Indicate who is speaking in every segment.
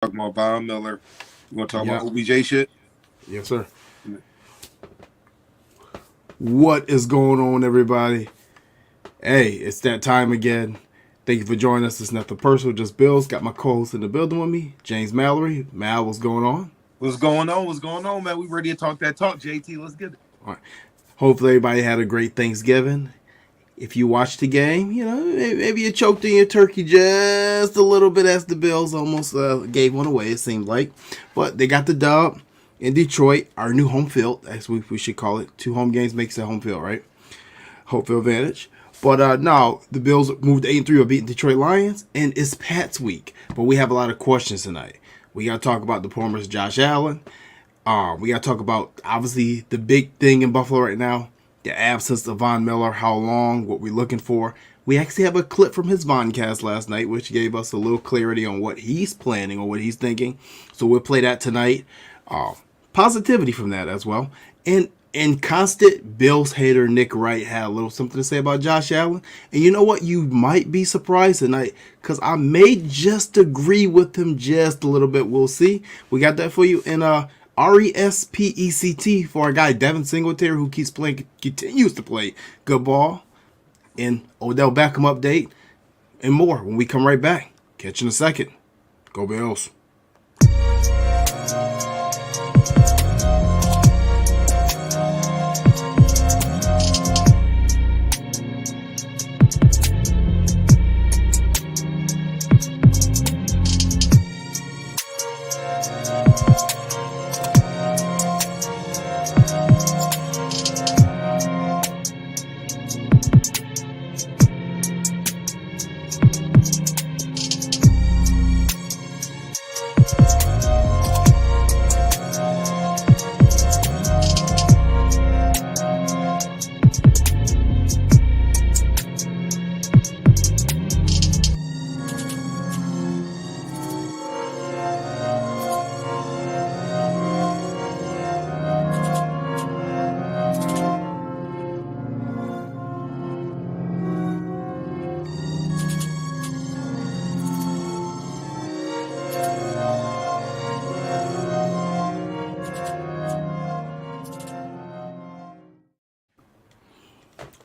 Speaker 1: talking about Von Miller. You want to talk about
Speaker 2: Yeah.
Speaker 1: OBJ shit?
Speaker 2: Yes, sir. What is going on, everybody? Hey, it's that time again. Thank you for joining us. It's nothing personal, just Bills. Got my co-host in the building with me, James Mallory. Mal, what's going on?
Speaker 1: What's going on? What's going on, man? We ready to talk that talk, JT. Let's get it.
Speaker 2: All right. Hopefully, everybody had a great Thanksgiving. If you watched the game, maybe you choked in your turkey just a little bit as the Bills almost gave one away, it seemed like. But they got the dub in Detroit, our new home field, as we should call it. 2 home games makes a home field, right? Home field advantage. But no, the Bills moved 8-3 or beating Detroit Lions, and it's Pats week. But we have a lot of questions tonight. We got to talk about the performance of Josh Allen. We got to talk about, obviously, the big thing in Buffalo right now, the absence of Von Miller, how long, what we're looking for. We actually have a clip from his Voncast last night, which gave us a little clarity on what he's planning or what he's thinking. So we'll play that tonight. Positivity from that as well. And constant Bills hater Nick Wright had a little something to say about Josh Allen. And you know what? You might be surprised tonight because I may just agree with him just a little bit. We'll see. We got that for you in RESPECT for our guy Devin Singletary, who continues to play good ball, and Odell Beckham update, and more when we come right back. Catch you in a second. Go Bills.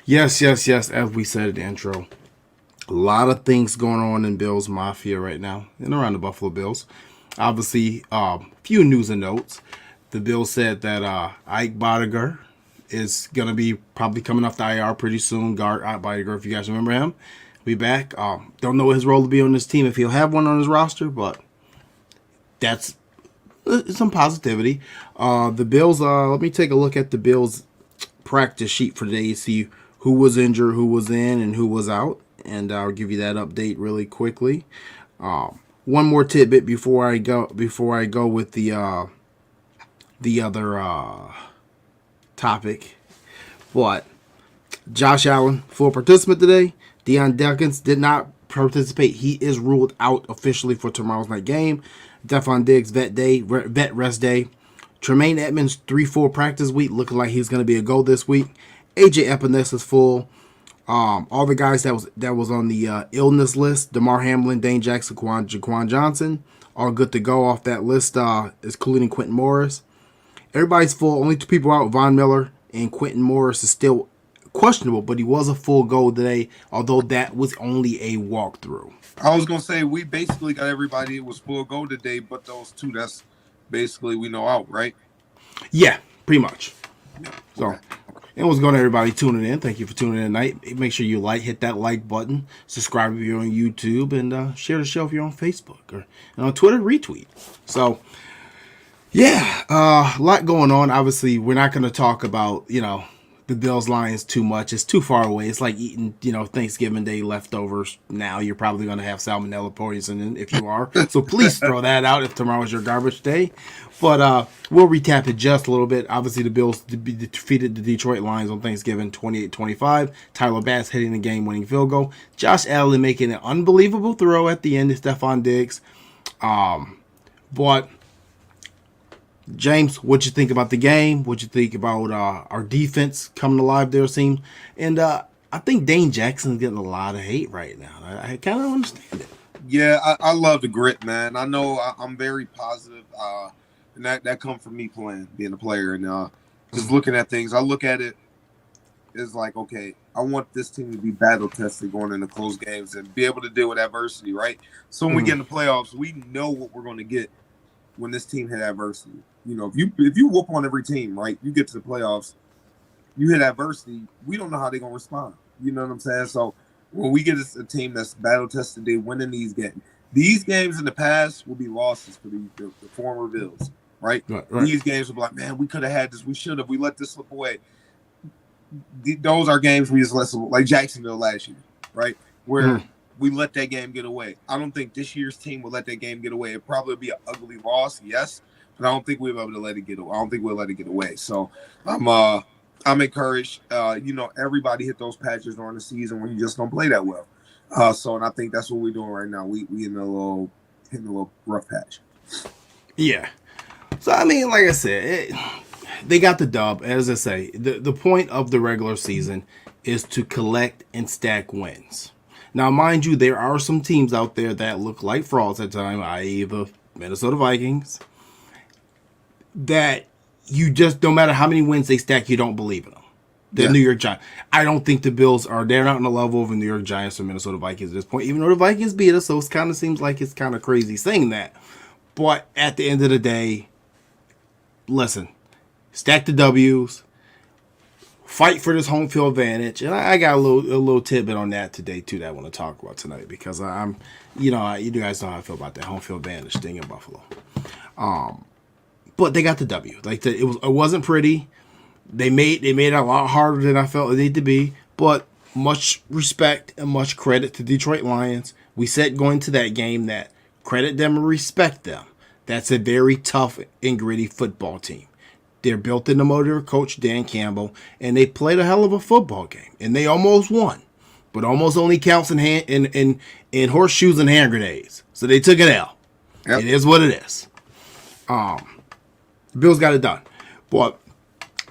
Speaker 2: Yes. As we said in the intro, a lot of things going on in Bills Mafia right now and around the Buffalo Bills. Obviously, few news and notes. The Bills said that Ike Bodiger is going to be probably coming off the IR pretty soon. Guard Ike Bodiger, if you guys remember him, be back. Don't know what his role will be on this team if he'll have one on his roster, but that's some positivity. The Bills. Let me take a look at the Bills practice sheet for today. See who was injured, who was in, and who was out, and I'll give you that update really quickly. One more tidbit before I go with the other topic. But Josh Allen, full participant today. Deion Dawkins did not participate. He is ruled out officially for tomorrow's night game. Stephon Diggs, vet rest day. Tremaine Edmonds, 3-4 practice week, looking like he's going to be a go this week. AJ Epinesa is full. All the guys that was on the illness list, DeMar Hamlin, Dane Jackson, Jaquan Johnson, all good to go off that list, including Quentin Morris. Everybody's full. Only 2 people out, Von Miller and Quentin Morris is still questionable, but he was a full go today, although that was only a walkthrough.
Speaker 1: I was going to say, we basically got everybody. It was full go today, but those 2 that's basically we know out, right?
Speaker 2: Yeah, pretty much.
Speaker 1: Yeah.
Speaker 2: So,
Speaker 1: Okay.
Speaker 2: and what's going on, everybody tuning in? Thank you for tuning in tonight. Make sure you hit that like button, subscribe if you're on YouTube, and share the show if you're on Facebook or on Twitter, retweet. So, yeah, a lot going on. Obviously, we're not going to talk about, the Bills Lions too much. It's too far away. It's like eating, Thanksgiving Day leftovers. Now you're probably going to have salmonella poisoning if you are. So please throw that out if tomorrow's your garbage day. But we'll recap it just a little bit. Obviously, the Bills defeated the Detroit Lions on Thanksgiving 28-25. Tyler Bass hitting the game-winning field goal. Josh Allen making an unbelievable throw at the end to Stephon Diggs. But James, what you think about the game? What you think about our defense coming alive there, seems? And I think Dane Jackson's getting a lot of hate right now. I kind of understand it.
Speaker 1: Yeah, I love the grit, man. I know I'm very positive, and that comes from me playing, being a player, and just looking at things. I look at it as like, okay, I want this team to be battle tested going into close games and be able to deal with adversity, right? So when we get in the playoffs, we know what we're going to get when this team hit adversity. You know, if you whoop on every team, right, you get to the playoffs, you hit adversity, we don't know how they're gonna respond. You know what I'm saying? So when we get a team that's battle tested, they winning these games. These games in the past will be losses for the former Bills, right?
Speaker 2: Right.
Speaker 1: These games will be like, man, we could have had this, we should have, we let this slip away. Those are games we just let slip, like Jacksonville last year, right? Where we let that game get away. I don't think this year's team will let that game get away. It'd probably be an ugly loss, yes, but I don't think we'll be able to let it get away. I don't think we'll let it get away. So I'm encouraged. You know, everybody hit those patches during the season when you just don't play that well. And I think that's what we're doing right now. We hitting a little rough patch.
Speaker 2: Yeah. So I mean, like I said, they got the dub. As I say, the point of the regular season is to collect and stack wins. Now, mind you, there are some teams out there that look like frauds at times, i.e. the Minnesota Vikings, that you just, no matter how many wins they stack, you don't believe in them. The New York Giants. I don't think the Bills they're not on the level of the New York Giants or Minnesota Vikings at this point, even though the Vikings beat us, so it kind of seems like it's kind of crazy saying that. But at the end of the day, listen, stack the W's, fight for this home field advantage, and I got a little tidbit on that today too that I want to talk about tonight because I'm, you guys know how I feel about that home field advantage thing in Buffalo. But they got the W. It wasn't pretty. They made it a lot harder than I felt it needed to be. But much respect and much credit to Detroit Lions. We said going to that game that credit them and respect them. That's a very tough and gritty football team. They're built in the motor of Coach Dan Campbell, and they played a hell of a football game, and they almost won. But almost only counts in horseshoes and hand grenades. So they took an L. Yep. It is what it is. The Bills got it done. But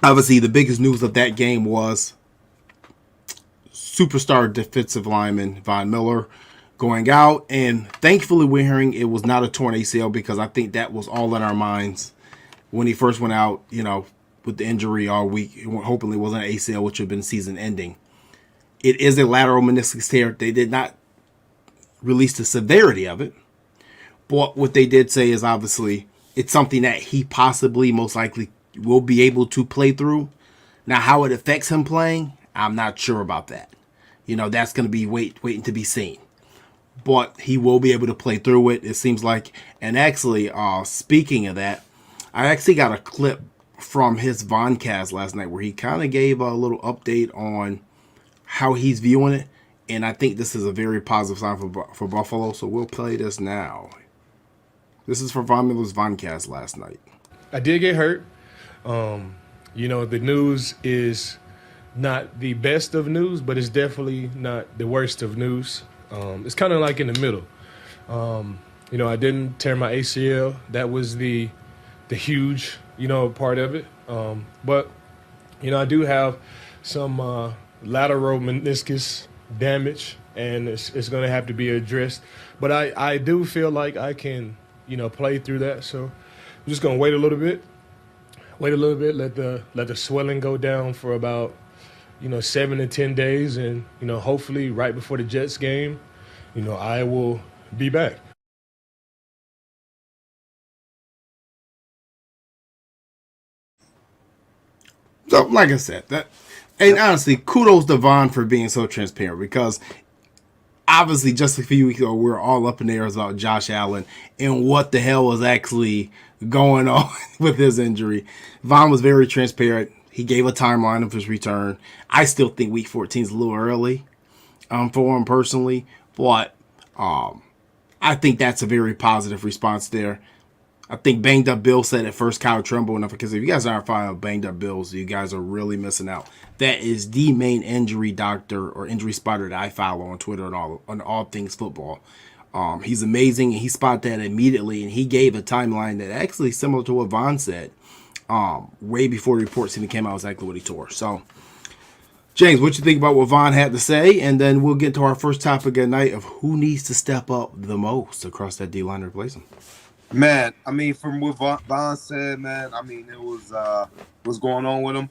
Speaker 2: obviously the biggest news of that game was superstar defensive lineman Von Miller going out. And thankfully we're hearing it was not a torn ACL because I think that was all in our minds when he first went out, with the injury all week. Hopefully it wasn't an ACL, which would have been season ending. It is a lateral meniscus tear. They did not release the severity of it. But what they did say is obviously it's something that he possibly most likely will be able to play through. Now, how it affects him playing, I'm not sure about that. That's going to be waiting to be seen. But he will be able to play through it, it seems like. And actually, speaking of that, I actually got a clip from his Voncast last night where he kind of gave a little update on how he's viewing it. And I think this is a very positive sign for Buffalo. So we'll play this now. This is for Von Miller's Voncast last night.
Speaker 3: I did get hurt. The news is not the best of news, but it's definitely not the worst of news. It's kind of like in the middle. I didn't tear my ACL. That was the huge, part of it. But I do have some lateral meniscus damage, and it's going to have to be addressed. But I do feel like I can, play through that. So I'm just going to wait a little bit, let the swelling go down for about, 7 to 10 days. And, hopefully right before the Jets game, I will be back.
Speaker 2: So, like I said, honestly, kudos to Von for being so transparent because obviously just a few weeks ago we were all up in the air about Josh Allen and what the hell was actually going on with his injury. Von was very transparent. He gave a timeline of his return. I still think week 14 is a little early for him personally, but I think that's a very positive response there. I think Banged Up Bill said at first Kyle Trumbull enough because if you guys aren't following Banged Up Bills, you guys are really missing out. That is the main injury doctor or injury spotter that I follow on Twitter and on all things football. He's amazing, and he spotted that immediately, and he gave a timeline that actually similar to what Von said way before reports even came out exactly what he tore. So James, what you think about what Vaughn had to say? And then we'll get to our first topic at night of who needs to step up the most across that D-line to replace him.
Speaker 1: Man, I mean, from what Vaughn said, man, I mean, it was what's going on with him.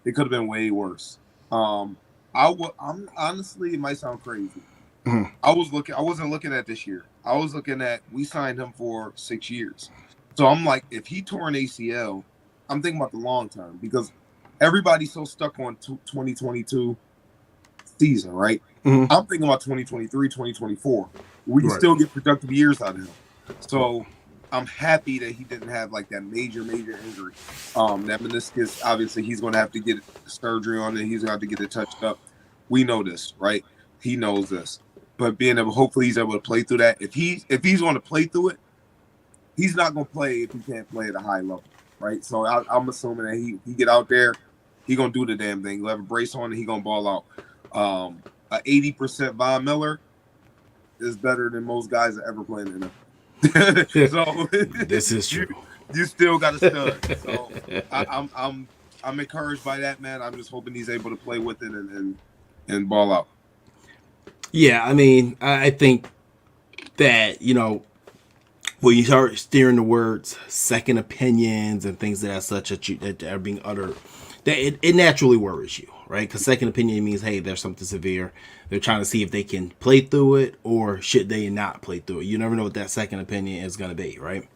Speaker 1: It could have been way worse. I'm honestly, it might sound crazy.
Speaker 2: Mhm.
Speaker 1: I wasn't looking at this year. I was looking at, we signed him for 6 years. So I'm like, if he tore an ACL, I'm thinking about the long term because everybody's so stuck on 2022 season, right?
Speaker 2: Mhm.
Speaker 1: I'm thinking about 2023, 2024. We can
Speaker 2: Right.
Speaker 1: still get productive years out of him. So I'm happy that he didn't have like that major injury. That meniscus, obviously, he's going to have to get surgery on it. He's going to have to get it touched up. We know this, right? He knows this. But hopefully he's able to play through that. If he's going to play through it, he's not going to play if he can't play at a high level, right? So I'm assuming that he get out there, he going to do the damn thing. He'll have a brace on and he going to ball out. 80% Von Miller is better than most guys that ever played in the NFL. So
Speaker 2: This is true.
Speaker 1: You still got a stud. So I'm encouraged by that, man. I'm just hoping he's able to play with it and ball out.
Speaker 2: Yeah, I mean, I think that, when you start steering the words second opinions and things of that such that are being uttered, that it naturally worries you, right? Because second opinion means, hey, there's something severe. They're trying to see if they can play through it or should they not play through it. You never know what that second opinion is going to be, right?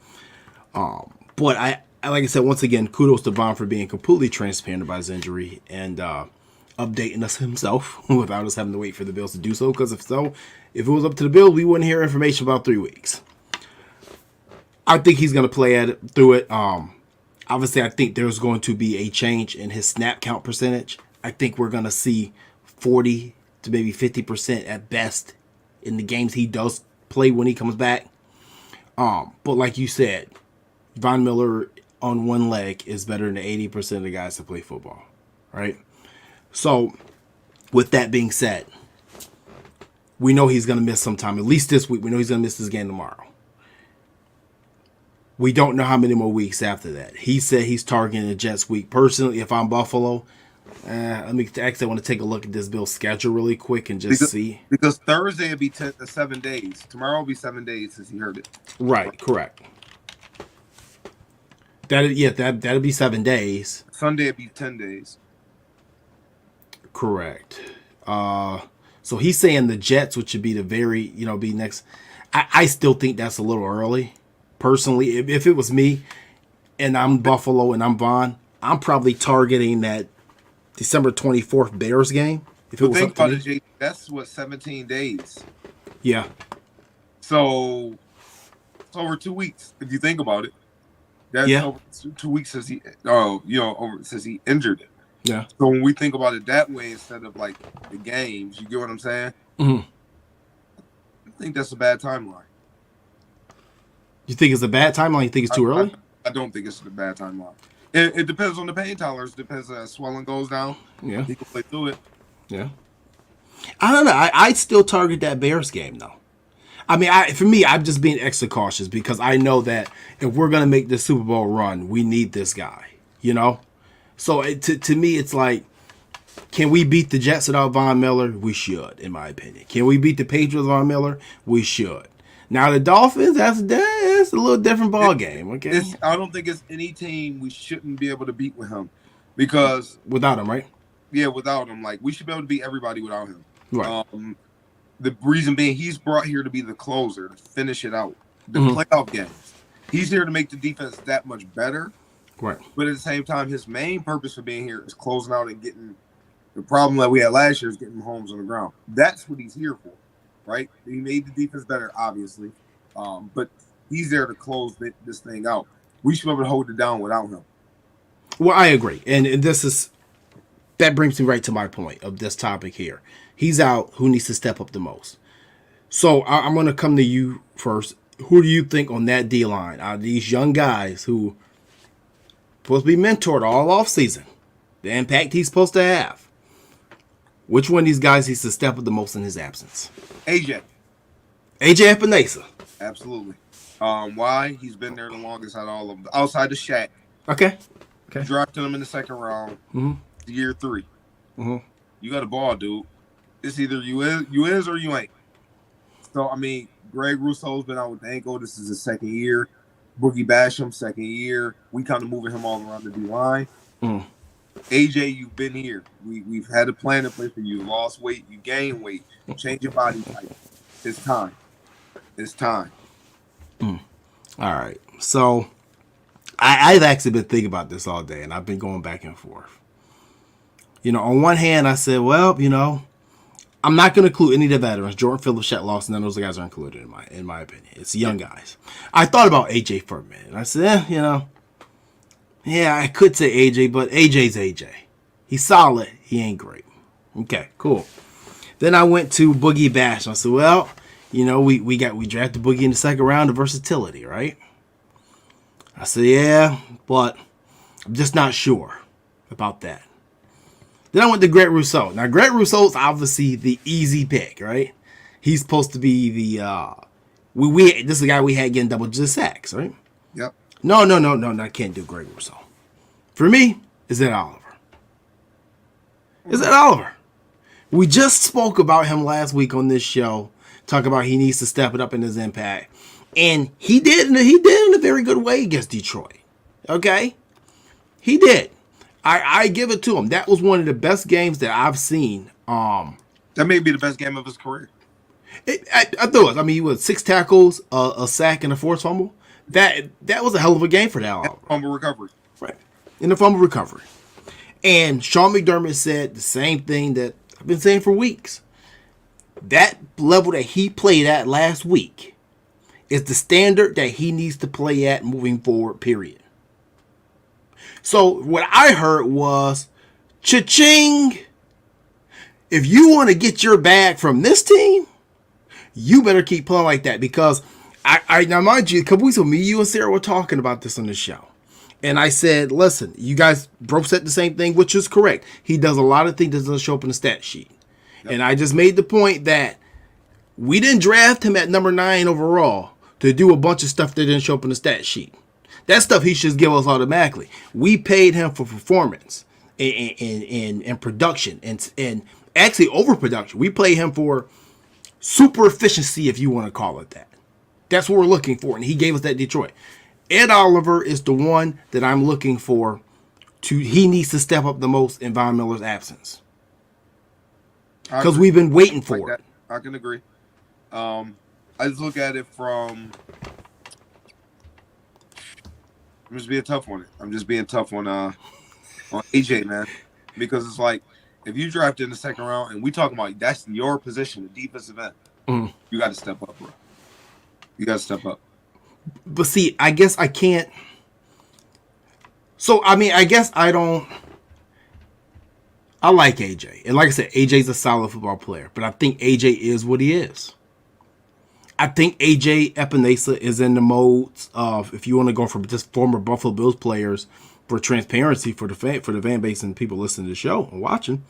Speaker 2: But I like I said, once again, kudos to Vaughn for being completely transparent about his injury and updating us himself without us having to wait for the Bills to do so. Because if it was up to the Bills, we wouldn't hear information about 3 weeks. I think he's going to play through it. Obviously, I think there's going to be a change in his snap count percentage. I think we're going to see 40 to maybe 50% at best in the games he does play when he comes back. But like you said, Von Miller on one leg is better than 80% of the guys that play football, right? So, with that being said, we know he's going to miss some time. At least this week, we know he's going to miss this game tomorrow. We don't know how many more weeks after that. He said he's targeting the Jets week. Personally, if I'm Buffalo, I want to take a look at this Bills schedule really quick and see.
Speaker 1: Because Thursday will be 7 days. Tomorrow will be 7 days since he heard it.
Speaker 2: Right, correct. That'll be 7 days.
Speaker 1: Sunday will be 10 days.
Speaker 2: Correct. So he's saying the Jets, which would be be next. I still think that's a little early. Personally, if it was me and I'm Buffalo and I'm Vaughn, I'm probably targeting that December 24th Bears game. If it was
Speaker 1: think
Speaker 2: up to
Speaker 1: about
Speaker 2: me.
Speaker 1: it, Jay, that's 17 days.
Speaker 2: Yeah.
Speaker 1: So it's over 2 weeks if you think about it. That's over 2 weeks since since he injured it.
Speaker 2: Yeah.
Speaker 1: So when we think about it that way instead of like the games, you get what I'm saying?
Speaker 2: Mm-hmm.
Speaker 1: I think that's a bad timeline.
Speaker 2: You think it's a bad timeline? You think it's too early?
Speaker 1: I don't think it's a bad timeline. It depends on the pain tolerance. Depends as swelling goes down.
Speaker 2: Yeah.
Speaker 1: He can play through it.
Speaker 2: Yeah. I don't know. I'd still target that Bears game, though. I mean, for me, I'm just being extra cautious because I know that if we're going to make the Super Bowl run, we need this guy, So to me, it's like, can we beat the Jets without Von Miller? We should, in my opinion. Can we beat the Patriots without Von Miller? We should. Now, the Dolphins, that's a little different ball game, okay?
Speaker 1: I don't think it's any team we shouldn't be able to beat with him because...
Speaker 2: Without him, right?
Speaker 1: Yeah, without him. Like, we should be able to beat everybody without him.
Speaker 2: Right.
Speaker 1: The reason being, he's brought here to be the closer, to finish it out. The playoff games. He's here to make the defense that much better.
Speaker 2: Right.
Speaker 1: But at the same time, his main purpose for being here is closing out and getting... The problem that we had last year is getting Mahomes on the ground. That's what he's here for. Right? He made the defense better, obviously. But he's there to close this thing out. We should be able to hold it down without him.
Speaker 2: Well, I agree. And that brings me right to my point of this topic here. He's out. Who needs to step up the most? So I'm going to come to you first. Who do you think on that D-line out of these young guys who supposed to be mentored all offseason, the impact he's supposed to have? Which one of these guys needs to step up the most in his absence?
Speaker 1: AJ
Speaker 2: Epinesa.
Speaker 1: Absolutely. Why? He's been there the longest out of all of them. Outside of Shaq.
Speaker 2: Okay.
Speaker 1: Drafted him in the second round.
Speaker 2: Mm-hmm.
Speaker 1: Year 3.
Speaker 2: Mm-hmm.
Speaker 1: You got a ball, dude. It's either you is or you ain't. So I mean, Greg Rousseau's been out with the ankle. This is his second year. Boogie Basham, second year. We kind of moving him all around the D line. AJ, you've been here. We've had a plan in place for you. Lost weight, you gained weight, change your body type. It's time. It's time.
Speaker 2: All right. So I've actually been thinking about this all day, and I've been going back and forth. On one hand, I said, well, I'm not going to include any of the veterans. Jordan Phillips, Shet Lawson, none of those guys are included in my opinion. It's the young guys. I thought about AJ for a minute. I said, yeah, I could say AJ, but AJ's AJ. He's solid. He ain't great. Okay, cool. Then I went to Boogie Bash. I said, well, we drafted Boogie in the second round of versatility, right? I said, yeah, but I'm just not sure about that. Then I went to Greg Rousseau. Now, Greg Rousseau's obviously the easy pick, right? He's supposed to be the this is the guy we had getting double-digit sacks, right?
Speaker 1: Yep.
Speaker 2: No, I can't do Greg Rousseau. For me, is Ed Oliver. Is Ed Oliver. We just spoke about him last week on this show, talking about he needs to step it up in his impact. And he did in a very good way against Detroit. Okay? He did. I give it to him. That was one of the best games that I've seen.
Speaker 1: That may be the best game of his career.
Speaker 2: I thought it was. I mean, he was 6 tackles, a sack, and a forced fumble. That was a hell of a game for that.
Speaker 1: Fumble recovery.
Speaker 2: Right. In the fumble recovery. And Sean McDermott said the same thing that I've been saying for weeks. That level that he played at last week is the standard that he needs to play at moving forward, period. So what I heard was, cha-ching, if you want to get your bag from this team, you better keep playing like that. Because now mind you, a couple weeks ago, me, you, and Sarah were talking about this on the show. And I said, listen, you guys both said the same thing, which is correct. He does a lot of things that doesn't show up in the stat sheet. Yep. And I just made the point that we didn't draft him at number 9 overall to do a bunch of stuff that didn't show up in the stat sheet. That stuff he should give us automatically. We paid him for performance and production and actually overproduction. We paid him for super efficiency, if you want to call it that. That's what we're looking for, and he gave us that Detroit. Ed Oliver is the one that I'm looking for. He needs to step up the most in Von Miller's absence. Because we've been waiting for it.
Speaker 1: I can agree. I just look at it from... I'm just being tough on it. I'm just being tough on AJ, man. Because it's like, if you draft in the second round, and we talking about that's your position, the defensive end, you got to step up, bro. You got to step up.
Speaker 2: But see, I guess I can't. So, I mean, I guess I don't. I like AJ. And like I said, AJ's a solid football player. But I think AJ is what he is. I think AJ Epinesa is in the modes of, if you want to go from just former Buffalo Bills players for transparency for the fan base and people listening to the show and watching,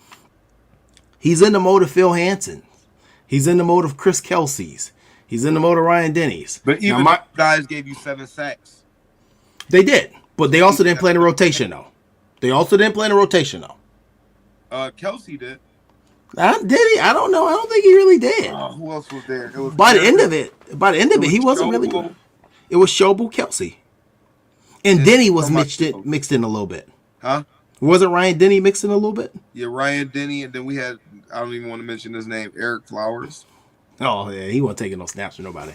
Speaker 2: he's in the mode of Phil Hansen. He's in the mode of Chris Kelsey's. He's in the mode of Ryan Denny's.
Speaker 1: But even my guys gave you 7 sacks.
Speaker 2: They did, but they also didn't play in a rotation though.
Speaker 1: Kelsey did.
Speaker 2: Did he? I don't know. I don't think he really did.
Speaker 1: Who else was there?
Speaker 2: By the end of it, he wasn't really good. It was Shobu, Kelsey. And Denny was mixed in a little bit.
Speaker 1: Huh?
Speaker 2: Wasn't Ryan Denny mixed in a little bit?
Speaker 1: Yeah, Ryan Denny, and then we had, I don't even want to mention his name, Eric Flowers.
Speaker 2: Oh, yeah, he wasn't taking no snaps from nobody.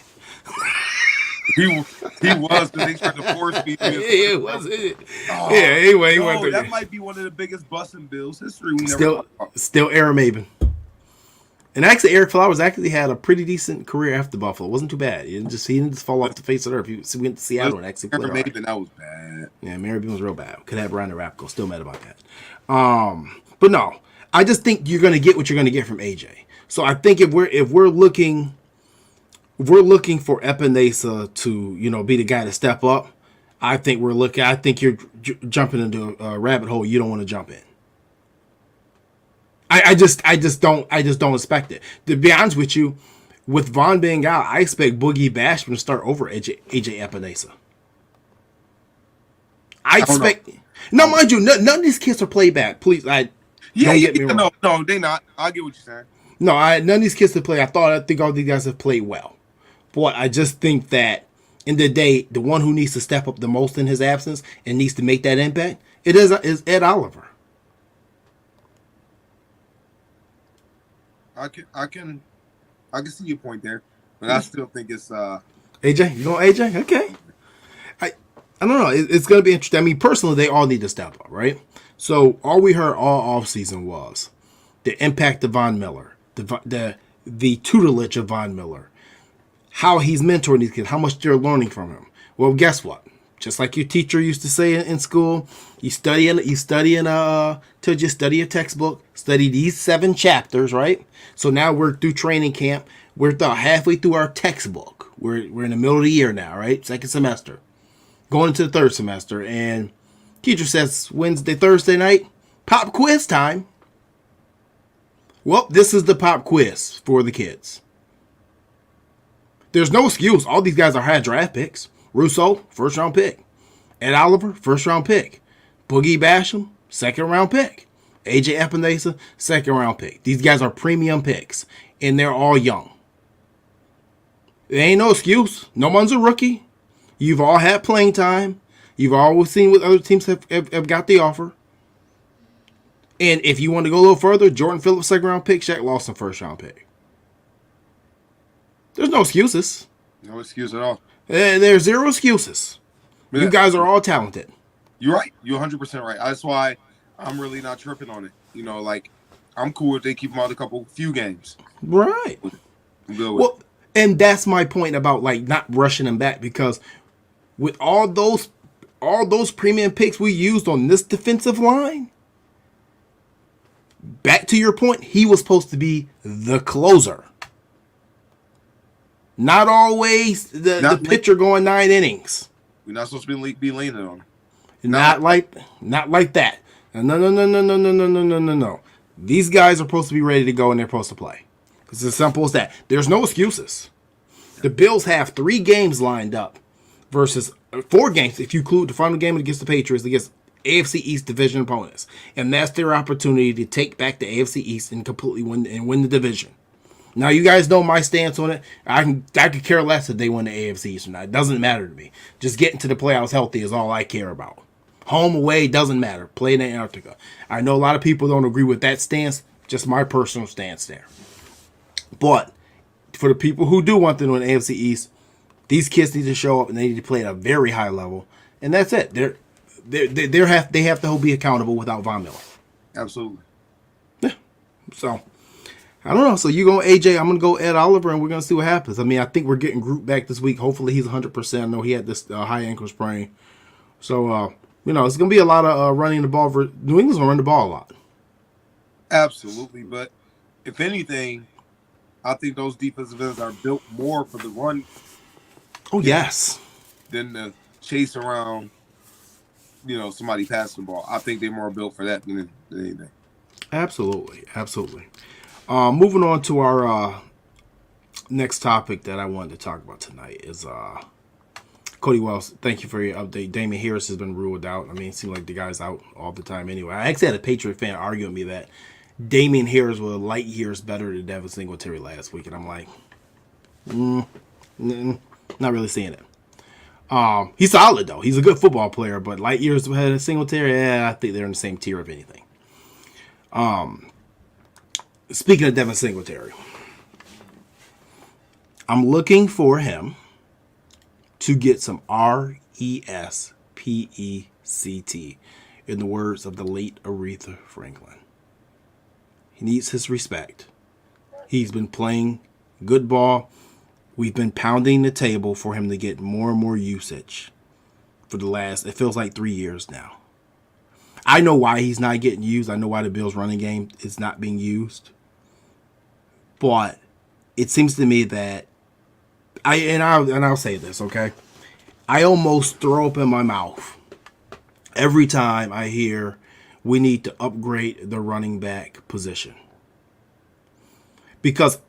Speaker 1: He was, because they tried to force me.
Speaker 2: He was. Anyway, he wasn't.
Speaker 1: That might be one of the biggest busts in Bills history.
Speaker 2: Still Aaron Maben. And actually, Eric Flowers actually had a pretty decent career after Buffalo. It wasn't too bad. He didn't just fall off the face of the earth. He went to Seattle and actually played
Speaker 1: Aaron Maben, that was bad.
Speaker 2: Yeah, Maben was real bad. Could have Brian Rapko. Still mad about that. But no, I just think you're going to get what you're going to get from AJ. So I think if we're looking for Epinesa to be the guy to step up, I think you're jumping into a rabbit hole you don't want to jump in. I just don't expect it. To be honest with you, with Von being out, I expect Boogie Basham to start over AJ Epinesa. I expect. Now, mind you, none of these kids are playback. Please,
Speaker 1: Yeah,
Speaker 2: Don't
Speaker 1: yeah,
Speaker 2: get me
Speaker 1: yeah.
Speaker 2: wrong.
Speaker 1: No, they not. I get what you're saying.
Speaker 2: No, none of these kids have played. I think all these guys have played well. But I just think that in the day, the one who needs to step up the most in his absence and needs to make that impact, is Ed Oliver.
Speaker 1: I can see your point there, but I still think it's
Speaker 2: AJ, you going AJ? Okay. I don't know. It's going to be interesting. I mean, personally, they all need to step up, right? So all we heard all offseason was the impact of Von Miller, the tutelage of Von Miller, how he's mentoring these kids, how much they're learning from him. Well, guess what? Just like your teacher used to say in school, you study a textbook, study these 7 chapters, right? So now we're through training camp. We're halfway through our textbook. We're in the middle of the year now, right? Second semester. Going into the third semester, and teacher says Thursday night, pop quiz time. Well, this is the pop quiz for the kids. There's no excuse. All these guys are high draft picks. Russo, first round pick. Ed Oliver, first round pick. Boogie Basham, second round pick. AJ Epinesa, second round pick. These guys are premium picks, and they're all young. There ain't no excuse. No one's a rookie. You've all had playing time. You've always seen what other teams have got the offer. And if you want to go a little further, Jordan Phillips, second round pick, Shaq Lawson, first round pick. There's no excuses.
Speaker 1: no excuse at all.
Speaker 2: There's zero excuses.
Speaker 1: Yeah.
Speaker 2: You guys are all talented.
Speaker 1: You're right. You're 100% right. That's why I'm really not tripping on it. Like I'm cool if they keep them out a few games.
Speaker 2: Right.
Speaker 1: I'm good with
Speaker 2: Well, and that's my point about like not rushing them back, because with all those premium picks we used on this defensive line, back to your point, he was supposed to be the closer. Not always the pitcher going 9 innings.
Speaker 1: We're not supposed to be leaning on him.
Speaker 2: Not like that. No. These guys are supposed to be ready to go and they're supposed to play. It's as simple as that. There's no excuses. The Bills have 3 games lined up versus 4 games if you include the final game against the Patriots, against AFC East division opponents. And that's their opportunity to take back the AFC East and completely win the division. Now, you guys know my stance on it. I could care less if they win the AFC East or not. It doesn't matter to me. Just getting to the playoffs healthy is all I care about. Home, away, doesn't matter. Play in Antarctica. I know a lot of people don't agree with that stance. Just my personal stance there. But for the people who do want to win the AFC East, these kids need to show up and they need to play at a very high level. And that's it. They have to be accountable without Von Miller.
Speaker 1: Absolutely.
Speaker 2: Yeah. So I don't know. So you go AJ, I'm going to go Ed Oliver, and we're going to see what happens. I mean, I think we're getting Groot back this week. Hopefully he's 100%. I know he had this high ankle sprain. So, it's going to be a lot of running the ball. New England's going to run the ball a lot.
Speaker 1: Absolutely. But if anything, I think those defensive ends are built more for the run.
Speaker 2: Oh, yes.
Speaker 1: Than the chase around, somebody passing the ball. I think they're more built for that than anything.
Speaker 2: Absolutely. Moving on to our next topic that I wanted to talk about tonight is Cody Wells. Thank you for your update. Damian Harris has been ruled out. I mean, it seems like the guy's out all the time anyway. I actually had a Patriot fan argue with me that Damian Harris was light years better than Devin Singletary last week, and I'm like, not really seeing it. He's solid, though. He's a good football player, but light years ahead of Singletary, I think they're in the same tier, if anything. Speaking of Devin Singletary, I'm looking for him to get some RESPECT, in the words of the late Aretha Franklin. He needs his respect. He's been playing good ball. We've been pounding the table for him to get more and more usage for the last, it feels like 3 years now. I know why he's not getting used. I know why the Bills' running game is not being used. But it seems to me that I'll say this, okay? I almost throw up in my mouth every time I hear we need to upgrade the running back position. Because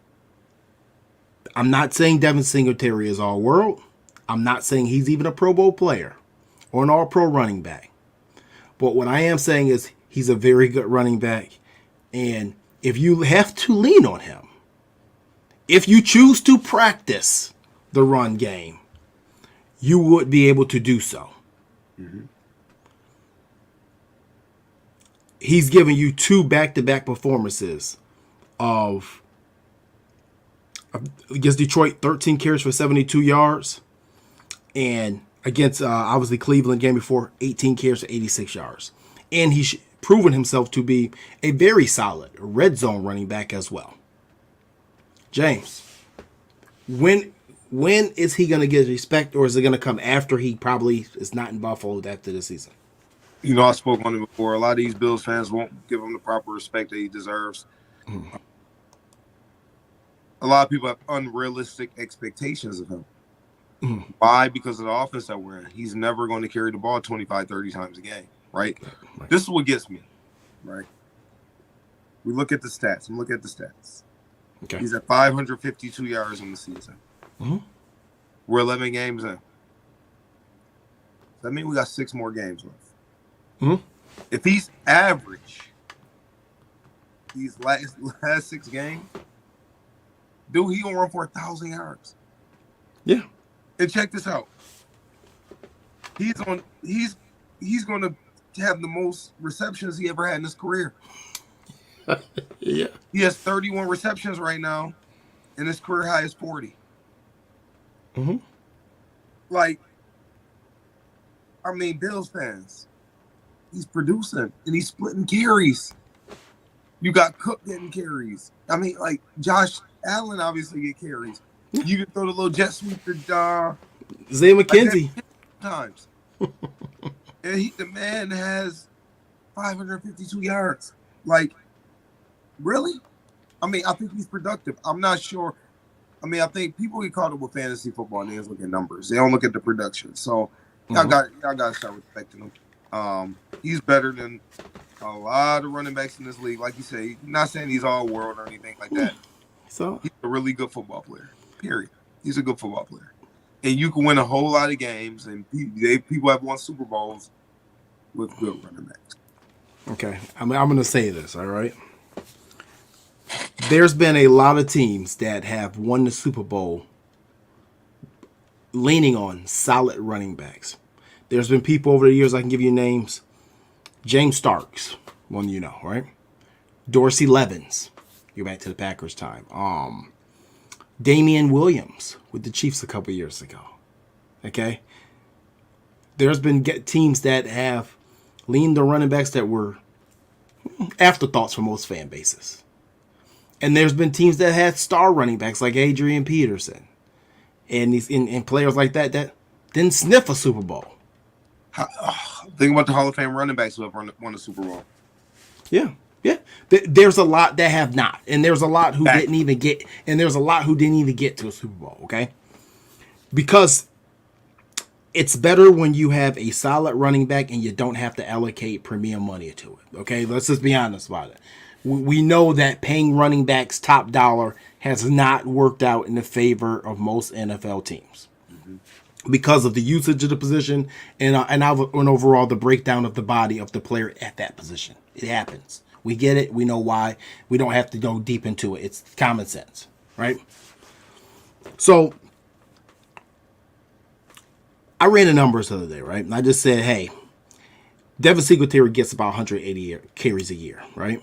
Speaker 2: I'm not saying Devin Singletary is all world. I'm not saying he's even a Pro Bowl player or an all-pro running back. But what I am saying is he's a very good running back. And if you have to lean on him, if you choose to practice the run game, you would be able to do so.
Speaker 1: Mm-hmm.
Speaker 2: He's given you 2 back-to-back performances of against Detroit, 13 carries for 72 yards. And against, obviously, Cleveland game before, 18 carries for 86 yards. And he's proven himself to be a very solid red zone running back as well. James, when is he going to get respect, or is it going to come after he probably is not in Buffalo after the season?
Speaker 1: You know, I spoke on it before. A lot of these Bills fans won't give him the proper respect that he deserves. Mm. A lot of people have unrealistic expectations of him. Mm. Why? Because of the offense that we're in. He's never going to carry the ball 25, 30 times a game, right? This is what gets me, right? We look at the stats. I'm looking at the stats. Okay. He's at 552 yards in the season. Mm-hmm. We're 11 games in. That means we got 6 more games left. Mm-hmm. If he's average these last 6 games, dude, he gonna run for 1,000 yards.
Speaker 2: Yeah.
Speaker 1: And check this out. He's gonna have the most receptions he ever had in his career.
Speaker 2: Yeah.
Speaker 1: He has 31 receptions right now, and his career high is 40.
Speaker 2: Mm-hmm.
Speaker 1: Like, I mean, Bills fans, he's producing and he's splitting carries. You got Cook getting carries. I mean, like, Josh Allen obviously get carries. You can throw the little jet sweep to
Speaker 2: Zay McKenzie
Speaker 1: times. And the man has 552 yards. Like, really? I mean, I think he's productive. I'm not sure. I mean, I think people get caught up with fantasy football and they just look at numbers. They don't look at the production. So y'all got to start respecting him. He's better than a lot of running backs in this league. Like you say, not saying he's all world or anything like that.
Speaker 2: So
Speaker 1: he's a really good football player. Period. He's a good football player. And you can win a whole lot of games, and people have won Super Bowls with good running backs.
Speaker 2: Okay. I'm going to say this, all right? There's been a lot of teams that have won the Super Bowl leaning on solid running backs. There's been people over the years, I can give you names. James Starks, one you know, right? Dorsey Levens. You're back to the Packers time. Damian Williams with the Chiefs a couple years ago. Okay? There's been teams that have leaned on running backs that were afterthoughts for most fan bases. And there's been teams that had star running backs like Adrian Peterson and these and players like that didn't sniff a Super Bowl.
Speaker 1: Think about the Hall of Fame running backs who have won a Super Bowl.
Speaker 2: Yeah. Yeah, there's a lot that have not, and there's a lot who didn't even get to a Super Bowl. Okay, because it's better when you have a solid running back and you don't have to allocate premium money to it. Okay, let's just be honest about it. We know that paying running backs top dollar has not worked out in the favor of most NFL teams because of the usage of the position and overall the breakdown of the body of the player at that position. It happens. We get it. We know why. We don't have to go deep into it. It's common sense, right? So I ran the numbers the other day, right? And I just said, hey, Devin Singletary gets about 180 carries a year, right?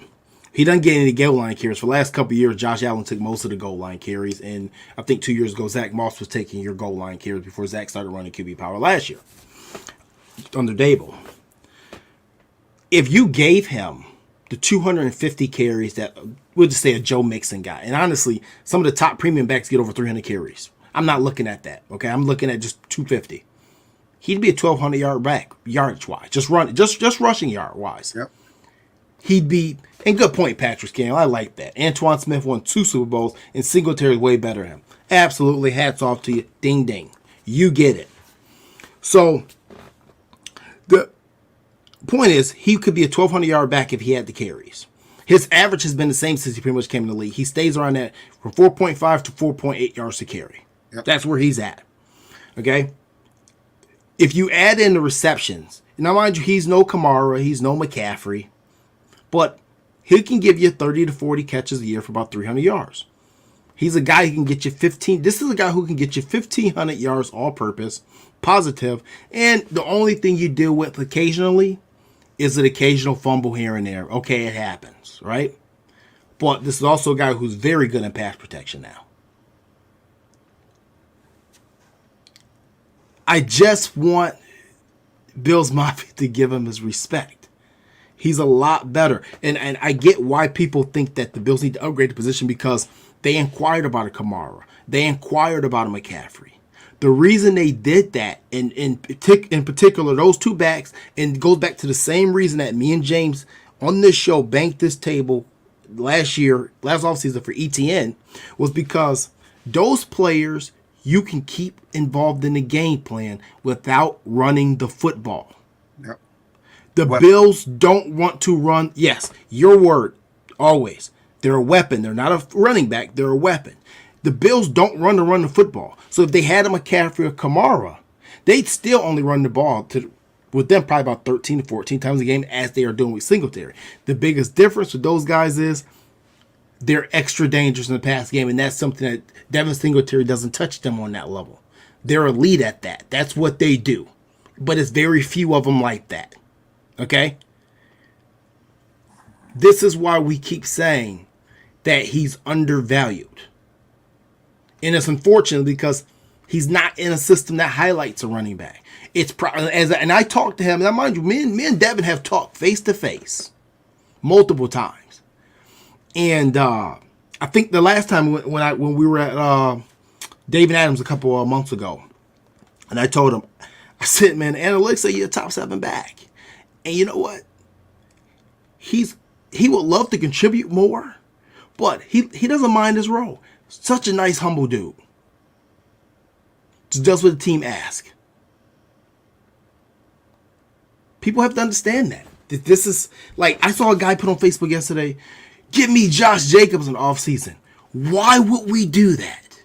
Speaker 2: He doesn't get any goal line carries. For the last couple of years, Josh Allen took most of the goal line carries. And I think 2 years ago, Zach Moss was taking your goal line carries before Zach started running QB power last year under Dable. If you gave him the 250 carries that, we'll just say a Joe Mixon guy. And honestly, some of the top premium backs get over 300 carries. I'm not looking at that, okay? I'm looking at just 250. He'd be a 1,200 yard back, yardage-wise. Just rushing yard-wise.
Speaker 1: Yep.
Speaker 2: He'd be, and good point, Patrick Scannell. I like that. Antoine Smith won 2 Super Bowls, and Singletary is way better than him. Absolutely, hats off to you. Ding, ding. You get it. So, the point is, he could be a 1,200 yard back if he had the carries. His average has been the same since he pretty much came in the league. He stays around that from 4.5 to 4.8 yards to carry. Yep. That's where he's at. Okay? If you add in the receptions, now mind you, he's no Kamara, he's no McCaffrey, but he can give you 30 to 40 catches a year for about 300 yards. He's a guy who can get you 15. This is a guy who can get you 1,500 yards all-purpose, positive, and the only thing you deal with occasionally is an occasional fumble here and there. Okay, it happens, right? But this is also a guy who's very good in pass protection now. I just want Bills Mafia to give him his respect. He's a lot better. And I get why people think that the Bills need to upgrade the position because they inquired about a Kamara. They inquired about a McCaffrey. The reason they did that, in particular, those two backs, and it goes back to the same reason that me and James on this show banked this table last offseason for ETN, was because those players you can keep involved in the game plan without running the football.
Speaker 1: Yep.
Speaker 2: The Bills don't want to run. Yes, your word, always. They're a weapon. They're not a running back. They're a weapon. The Bills don't run the football. So if they had a McCaffrey or Kamara, they'd still only run the ball with them probably about 13 to 14 times a game as they are doing with Singletary. The biggest difference with those guys is they're extra dangerous in the pass game, and that's something that Devin Singletary doesn't touch them on that level. They're elite at that. That's what they do. But it's very few of them like that. Okay? This is why we keep saying that he's undervalued. And it's unfortunate because he's not in a system that highlights a running back. It's and I talked to him, and mind you, me and Devin have talked face to face multiple times. And I think the last time when we were at David Adams a couple of months ago, and I told him, I said, man, analytics say you're a top 7 back. And you know what? He would love to contribute more, but he doesn't mind his role. Such a nice, humble dude. Just does what the team asks. People have to understand that. This is, like, I saw a guy put on Facebook yesterday, give me Josh Jacobs in offseason. Why would we do that?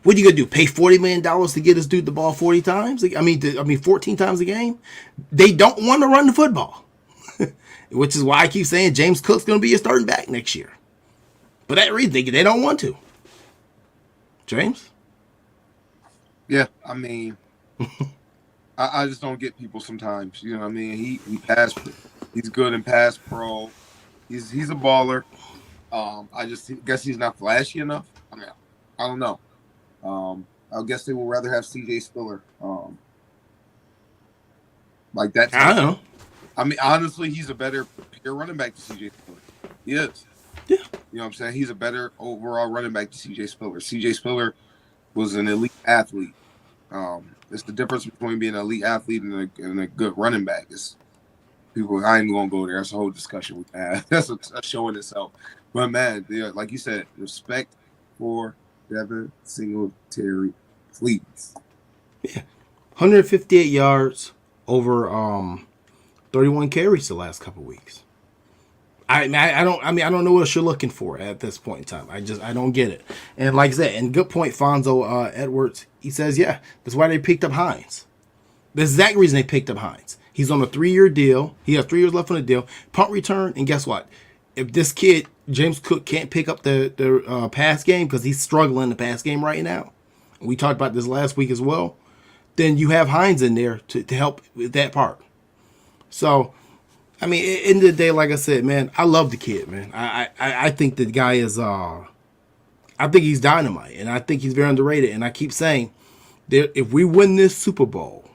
Speaker 2: What are you going to do, pay $40 million to get this dude the ball 40 times? 14 times a game? They don't want to run the football. Which is why I keep saying James Cook's going to be your starting back next year. For that reason, they don't want to. James?
Speaker 1: Yeah, I mean, I just don't get people sometimes. You know what I mean? He pass. He's good in pass pro. He's a baller. I just guess he's not flashy enough. I mean, I don't know. I guess they would rather have C.J. Spiller. Like that.
Speaker 2: I don't know.
Speaker 1: I mean, honestly, he's a better pure running back to C.J. Spiller. He is.
Speaker 2: Yeah.
Speaker 1: You know what I'm saying? He's a better overall running back to C.J. Spiller. C.J. Spiller was an elite athlete. It's the difference between being an elite athlete and a good running back. It's people. I ain't even gonna go there. That's a whole discussion we have. That's a show in itself. But man, like you said, respect for Devin Singletary, please.
Speaker 2: Yeah, 158 yards over 31 carries the last couple weeks. I don't know what you're looking for at this point in time. I don't get it. And like I said, and good point, Fonzo Edwards. He says, yeah, that's why they picked up Hines. The exact reason they picked up Hines. He's on a 3-year deal. He has 3 years left on the deal. Punt return, and guess what? If this kid, James Cook, can't pick up the pass game because he's struggling in the pass game right now, and we talked about this last week as well, then you have Hines in there to help with that part. So, I mean, at the end of the day, like I said, man, I love the kid, man. I think the guy is, I think he's dynamite, and I think he's very underrated. And I keep saying that if we win this Super Bowl,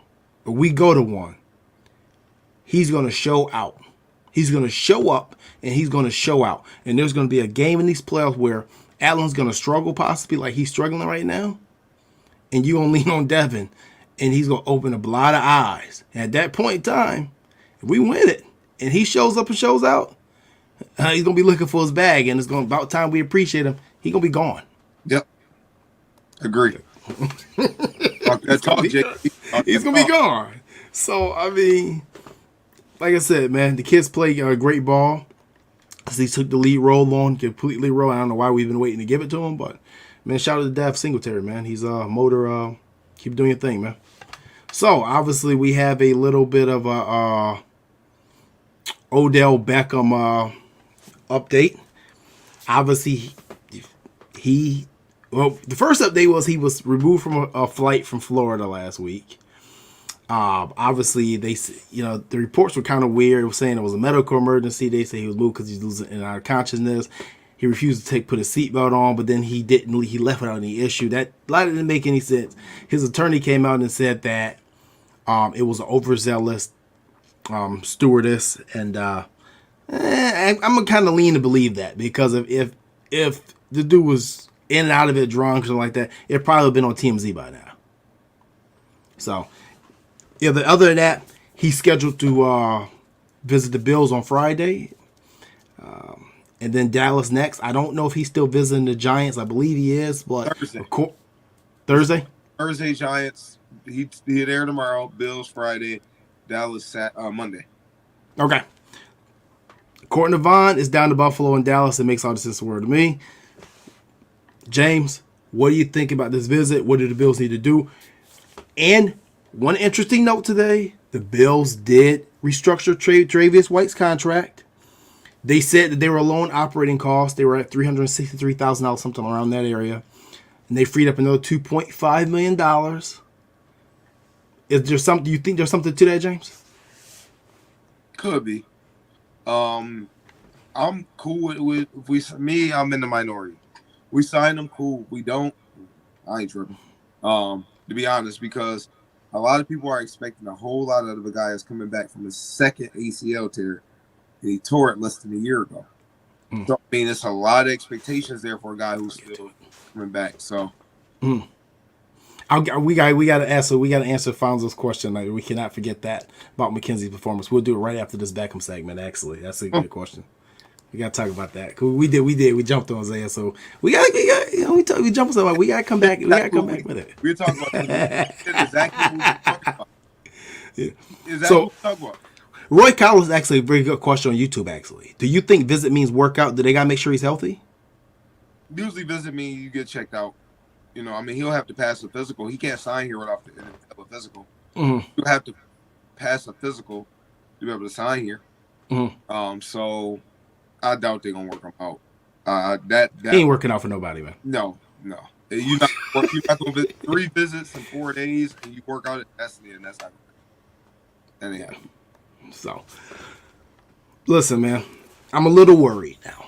Speaker 2: or we go to one, he's going to show out. He's going to show up, and he's going to show out. And there's going to be a game in these playoffs where Allen's going to struggle possibly like he's struggling right now, and you're going to lean on Devin, and he's going to open a lot of eyes. And at that point in time, if we win it, and he shows up and shows out, he's going to be looking for his bag, and it's going about time we appreciate him. He's going to be gone.
Speaker 1: Yep. Agree.
Speaker 2: He's going to be gone. So, I mean, like I said, man, the kids play a great ball. He took the lead role on, completely role. I don't know why we've been waiting to give it to him, but, man, shout out to Dev Singletary, man. He's a motor. Keep doing your thing, man. So, obviously, we have a little bit of a Odell Beckham update. Obviously, the first update was he was removed from a flight from Florida last week. Obviously, the reports were kind of weird. It was saying it was a medical emergency. They say he was moved because he's losing in our consciousness. He refused to put a seatbelt on, but then he didn't. He left without any issue. That didn't make any sense. His attorney came out and said that it was an overzealous stewardess, and I'm gonna kind of lean to believe that, because if the dude was in and out of it drunk or something like that, it probably been on TMZ by now. So, yeah. Other than that, he's scheduled to visit the Bills on Friday, and then Dallas next. I don't know if he's still visiting the Giants. I believe he is, but Thursday.
Speaker 1: Thursday Giants. He's there tomorrow. Bills Friday. Dallas Monday.
Speaker 2: Okay. Courtney Vaughn is down to Buffalo and Dallas. It makes all the sense in the world to me. James, what do you think about this visit? What do the Bills need to do? And one interesting note today, the Bills did restructure Travis White's contract. They said that they were loan operating costs. They were at $363,000, something around that area. And they freed up another $2.5 million. Is there something? Do you think there's something to that, James?
Speaker 1: Could be. I'm cool with I'm in the minority. We sign them, cool. We don't, I ain't tripping. To be honest, because a lot of people are expecting a whole lot out of a guy that's coming back from his second ACL tear, and he tore it less than a year ago. So I mean, it's a lot of expectations there for a guy who's still coming back. So.
Speaker 2: We got to answer Fonzo's question. We cannot forget that about McKenzie's performance. We'll do it right after this Beckham segment. Actually, that's a good question. We got to talk about that. We jumped on Isaiah, so we jumped on something. We got to come back. We got to come back with it.
Speaker 1: We're talking about exactly what we're talking about.
Speaker 2: Yeah.
Speaker 1: Exactly what we're talking about.
Speaker 2: Roy Collins actually a very good question on YouTube. Actually, do you think visit means workout? Do they got to make sure he's healthy?
Speaker 1: Usually, visit means you get checked out. You know, I mean, he'll have to pass a physical. He can't sign here without a physical. Mm-hmm. He'll have to pass a physical to be able to sign here. Mm-hmm. So I doubt they're gonna work him out. That
Speaker 2: he ain't working out for nobody, man.
Speaker 1: No. You're not gonna visit 3 visits in 4 days, and you work out. That's not gonna. That ain't happening.
Speaker 2: So, listen, man, I'm a little worried now.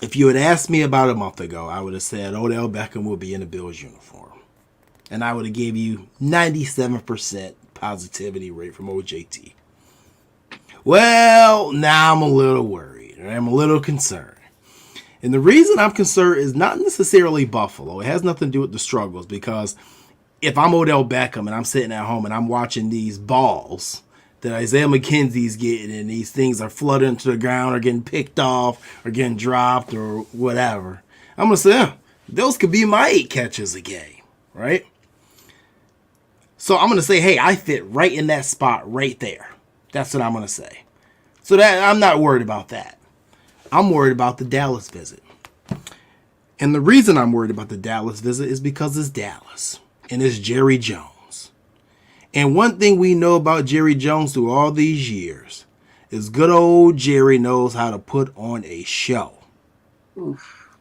Speaker 2: If you had asked me about a month ago, I would have said Odell Beckham will be in the Bills uniform. And I would have gave you 97% positivity rate from OJT. Well, now I'm a little worried. I'm a little concerned. And the reason I'm concerned is not necessarily Buffalo. It has nothing to do with the struggles, because if I'm Odell Beckham and I'm sitting at home and I'm watching these balls that Isaiah McKenzie's getting, and these things are flooding to the ground or getting picked off or getting dropped or whatever, I'm going to say, those could be my 8 catches a game, right? So I'm going to say, hey, I fit right in that spot right there. That's what I'm going to say. So that I'm not worried about that. I'm worried about the Dallas visit. And the reason I'm worried about the Dallas visit is because it's Dallas and it's Jerry Jones. And one thing we know about Jerry Jones through all these years is good old Jerry knows how to put on a show. Oof.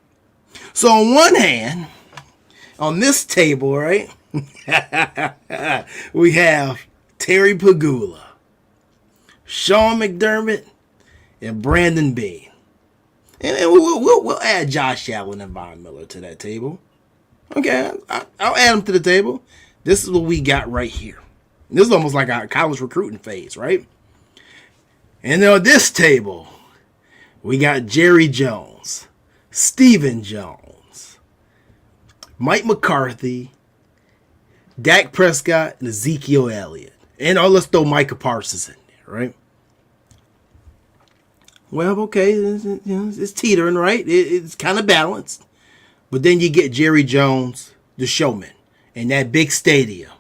Speaker 2: So on one hand, on this table, right, we have Terry Pagula, Sean McDermott, and Brandon Beane. And then we'll add Josh Allen and Von Miller to that table. Okay, I'll add them to the table. This is what we got right here. This is almost like a college recruiting phase, right? And then on this table, we got Jerry Jones, Stephen Jones, Mike McCarthy, Dak Prescott, and Ezekiel Elliott. And let's throw Micah Parsons in there, right? Well, okay, it's teetering, right? It's kind of balanced. But then you get Jerry Jones, the showman, and that big stadium,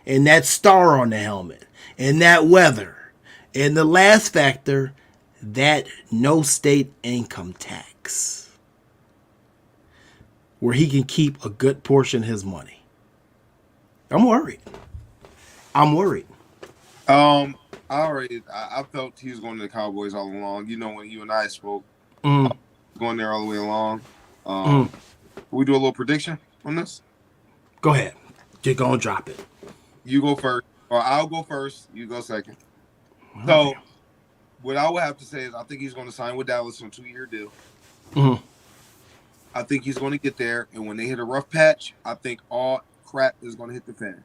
Speaker 2: and that star on the helmet, and that weather, and the last factor, that no state income tax, where he can keep a good portion of his money. I'm worried.
Speaker 1: I felt he was going to the Cowboys all along. You know, when you and I spoke, Going there all the way along.
Speaker 2: Mm.
Speaker 1: We do a little prediction on this.
Speaker 2: Go ahead. Just go and drop it.
Speaker 1: You go first, or I'll go first. You go second.
Speaker 2: Okay.
Speaker 1: So, what I would have to say is I think he's going to sign with Dallas on a 2-year deal.
Speaker 2: Mm-hmm.
Speaker 1: I think he's going to get there, and when they hit a rough patch, I think all crap is going to hit the fan.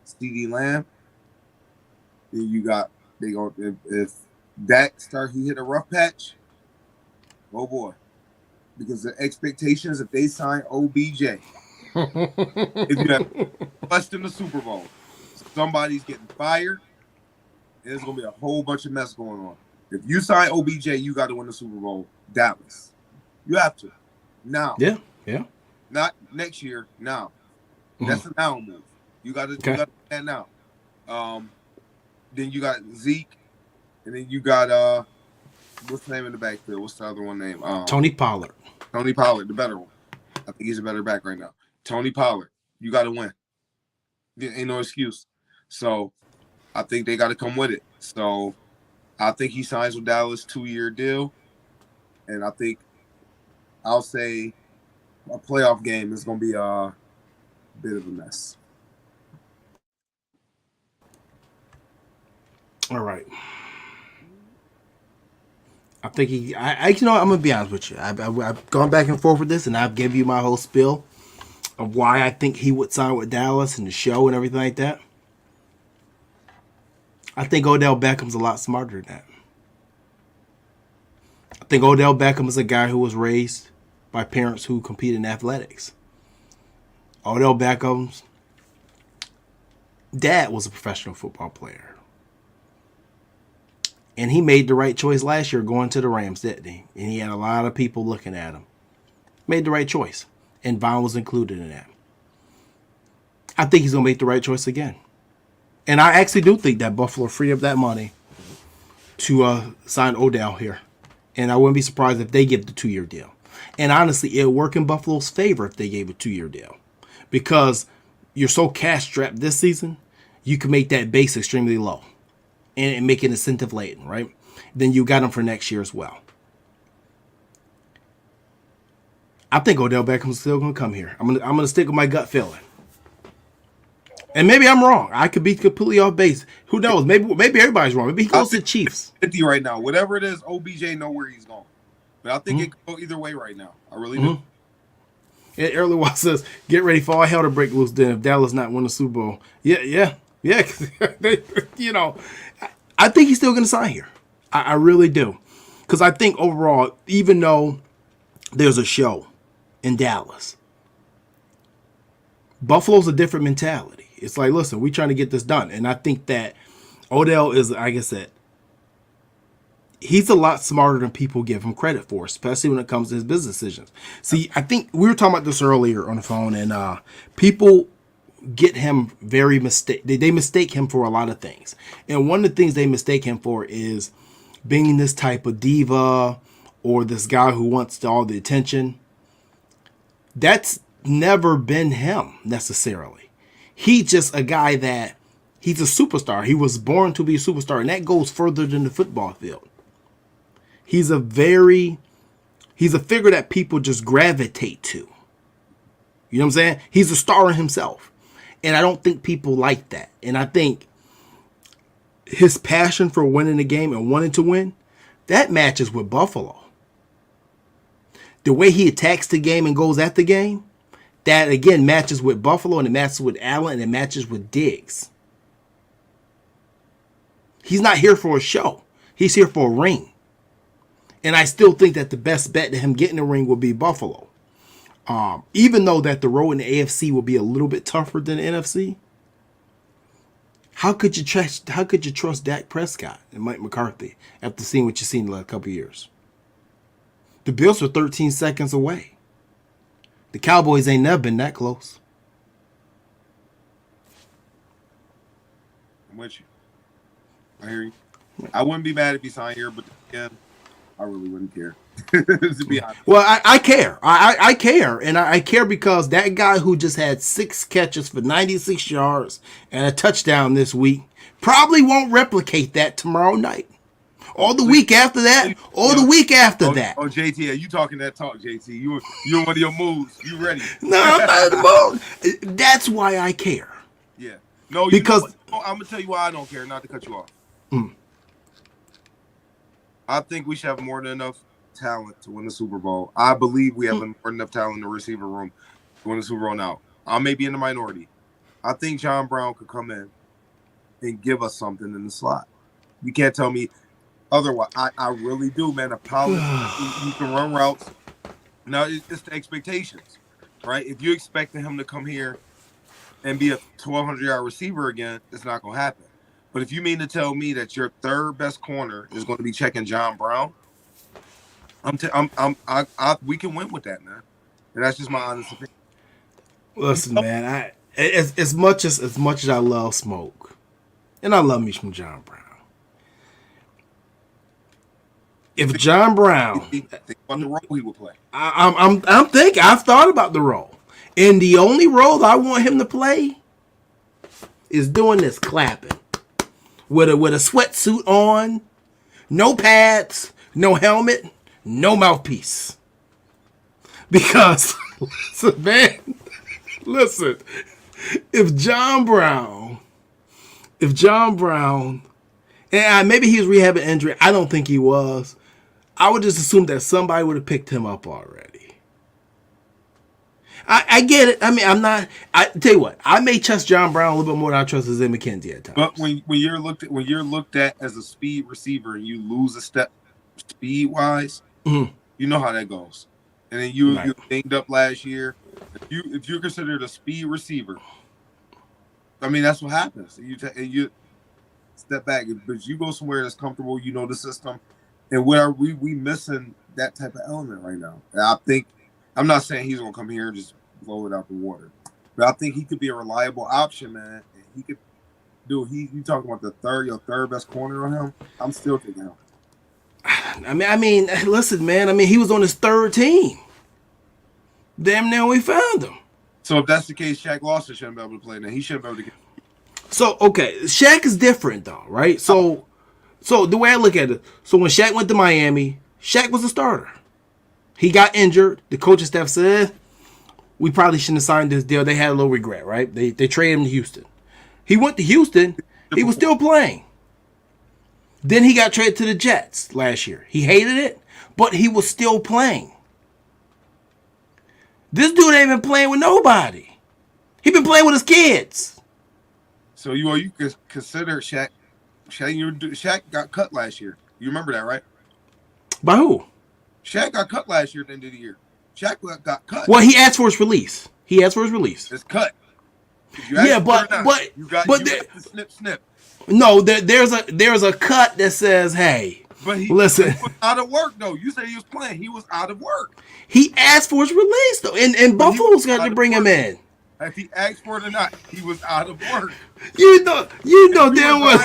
Speaker 1: CeeDee Lamb, you got if Dak he hit a rough patch, oh boy, because the expectations if they sign OBJ, if you have less than the Super Bowl, somebody's getting fired, and there's going to be a whole bunch of mess going on. If you sign OBJ, you got to win the Super Bowl. Dallas, you have to. Now,
Speaker 2: yeah,
Speaker 1: not next year. Now, that's a now move. You got to do that now. Then you got Zeke, and then you got what's the name in the backfield? What's the other one name?
Speaker 2: Tony Pollard.
Speaker 1: Tony Pollard, the better one. I think he's a better back right now. Tony Pollard, you got to win. There ain't no excuse. So, I think they got to come with it. So, I think he signs with Dallas 2-year deal, and I think I'll say a playoff game is going to be a bit of a mess.
Speaker 2: All right. I think you know, I'm going to be honest with you. I've gone back and forth with this, and I've given you my whole spiel of why I think he would sign with Dallas and the show and everything like that. I think Odell Beckham's a lot smarter than that. I think Odell Beckham is a guy who was raised by parents who compete in athletics. Odell Beckham's dad was a professional football player. And he made the right choice last year going to the Rams, didn't he? And he had a lot of people looking at him. Made the right choice. And Vaughn was included in that. I think he's going to make the right choice again. And I actually do think that Buffalo freed up that money to sign Odell here. And I wouldn't be surprised if they give the 2-year deal. And honestly, it would work in Buffalo's favor if they gave a 2-year deal. Because you're so cash-strapped this season, you can make that base extremely low. And make it incentive-laden, right? Then you got him for next year as well. I think Odell Beckham's still going to come here. I'm going to stick with my gut feeling. And maybe I'm wrong. I could be completely off base. Who knows? Maybe everybody's wrong. Maybe he goes to the Chiefs.
Speaker 1: 50 right now. Whatever it is, OBJ know where he's going. But I think it could go either way right now. I really do.
Speaker 2: And Early Wild says, get ready for all hell to break loose then if Dallas not win the Super Bowl. Yeah. You know, I think he's still going to sign here. I really do. Because I think overall, even though there's a show in Dallas, Buffalo's a different mentality. It's like, listen, we're trying to get this done. And I think that Odell is, like I said, he's a lot smarter than people give him credit for, especially when it comes to his business decisions. See, I think we were talking about this earlier on the phone, and people get him very they mistake him for a lot of things. And one of the things they mistake him for is being this type of diva or this guy who wants all the attention. That's never been him necessarily. He's just a guy that he's a superstar. He was born to be a superstar, and that goes further than the football field. He's a figure that people just gravitate to. You know what I'm saying? He's a star in himself. And I don't think people like that. And I think his passion for winning the game and wanting to win, that matches with Buffalo. The way he attacks the game and goes at the game, that again matches with Buffalo, and it matches with Allen, and it matches with Diggs. He's not here for a show. He's here for a ring. And I still think that the best bet to him getting a ring will be Buffalo. Even though that the road in the AFC will be a little bit tougher than the NFC, how could you trust Dak Prescott and Mike McCarthy after seeing what you've seen the last couple of years? The Bills are 13 seconds away. The Cowboys ain't never been that close.
Speaker 1: I'm with you. I hear you. I wouldn't be mad if he signed here, but again, I really wouldn't care. To be honest.
Speaker 2: Well, I care. I care. And I care because that guy who just had 6 catches for 96 yards and a touchdown this week probably won't replicate that tomorrow night. Or the week after that. Or the week after that.
Speaker 1: Oh, JT, you talking that talk, JT. You in one of your moves. You ready?
Speaker 2: No, I'm not in the mood. That's why I care.
Speaker 1: Yeah. No,
Speaker 2: because
Speaker 1: I'm going to tell you why I don't care, not to cut you off. I think we should have more than enough talent to win the Super Bowl. I believe we have more than enough talent in the receiver room to win the Super Bowl now. I may be in the minority. I think John Brown could come in and give us something in the slot. You can't tell me otherwise. I really do, man. A power, you can run routes. Now, it's the expectations, right? If you expected him to come here and be a 1,200-yard receiver again, it's not going to happen. But if you mean to tell me that your third best corner is going to be checking John Brown, we can win with that, man. And that's just my honest opinion.
Speaker 2: Listen, man, as much as I love Smoke, and I love me some John Brown. If John Brown,
Speaker 1: think about the role he would play.
Speaker 2: I'm thinking. I've thought about the role, and the only role I want him to play is doing this clapping with a sweatsuit on, no pads, no helmet, no mouthpiece. Because, listen, if John Brown, and maybe he was rehabbing injury, I don't think he was. I would just assume that somebody would have picked him up already. I get it. I mean, I tell you what, I may trust John Brown a little bit more than I trust Zay McKenzie at times.
Speaker 1: But when you're looked at as a speed receiver and you lose a step speed wise, you know how that goes. And then you banged up last year. If you're considered a speed receiver, I mean that's what happens. You step back, but you go somewhere that's comfortable. You know the system, and we missing that type of element right now. And I think I'm not saying he's gonna come here and just blow it out the water, but I think he could be a reliable option, man. And he could do. You talking about your third best corner on him? I'm still taking him.
Speaker 2: I mean, listen, man. I mean, he was on his third team. Damn near we found him.
Speaker 1: So if that's the case, Shaq Lawson shouldn't be able to play now. He shouldn't be able to get.
Speaker 2: So okay, Shaq is different though, right? So the way I look at it, so when Shaq went to Miami, Shaq was a starter. He got injured. The coaching staff said, we probably shouldn't have signed this deal. They had a little regret, right? They traded him to Houston. He went to Houston. He was still playing. Then he got traded to the Jets last year. He hated it, but he was still playing. This dude ain't been playing with nobody. He been playing with his kids.
Speaker 1: So you could consider Shaq. Shaq got cut last year. You remember that, right?
Speaker 2: By who?
Speaker 1: Shaq got cut last year at the end of the year. Shaq got cut.
Speaker 2: Well, he asked for his release. It's
Speaker 1: cut.
Speaker 2: Yeah, but
Speaker 1: you got the snip.
Speaker 2: No, there's a cut that says, "Hey,
Speaker 1: but he
Speaker 2: was
Speaker 1: out of work though. You said he was playing. He was out of work.
Speaker 2: He asked for his release though, and Buffalo's got to bring him in.
Speaker 1: If he asked for it or not, he was out of work.
Speaker 2: You know damn well.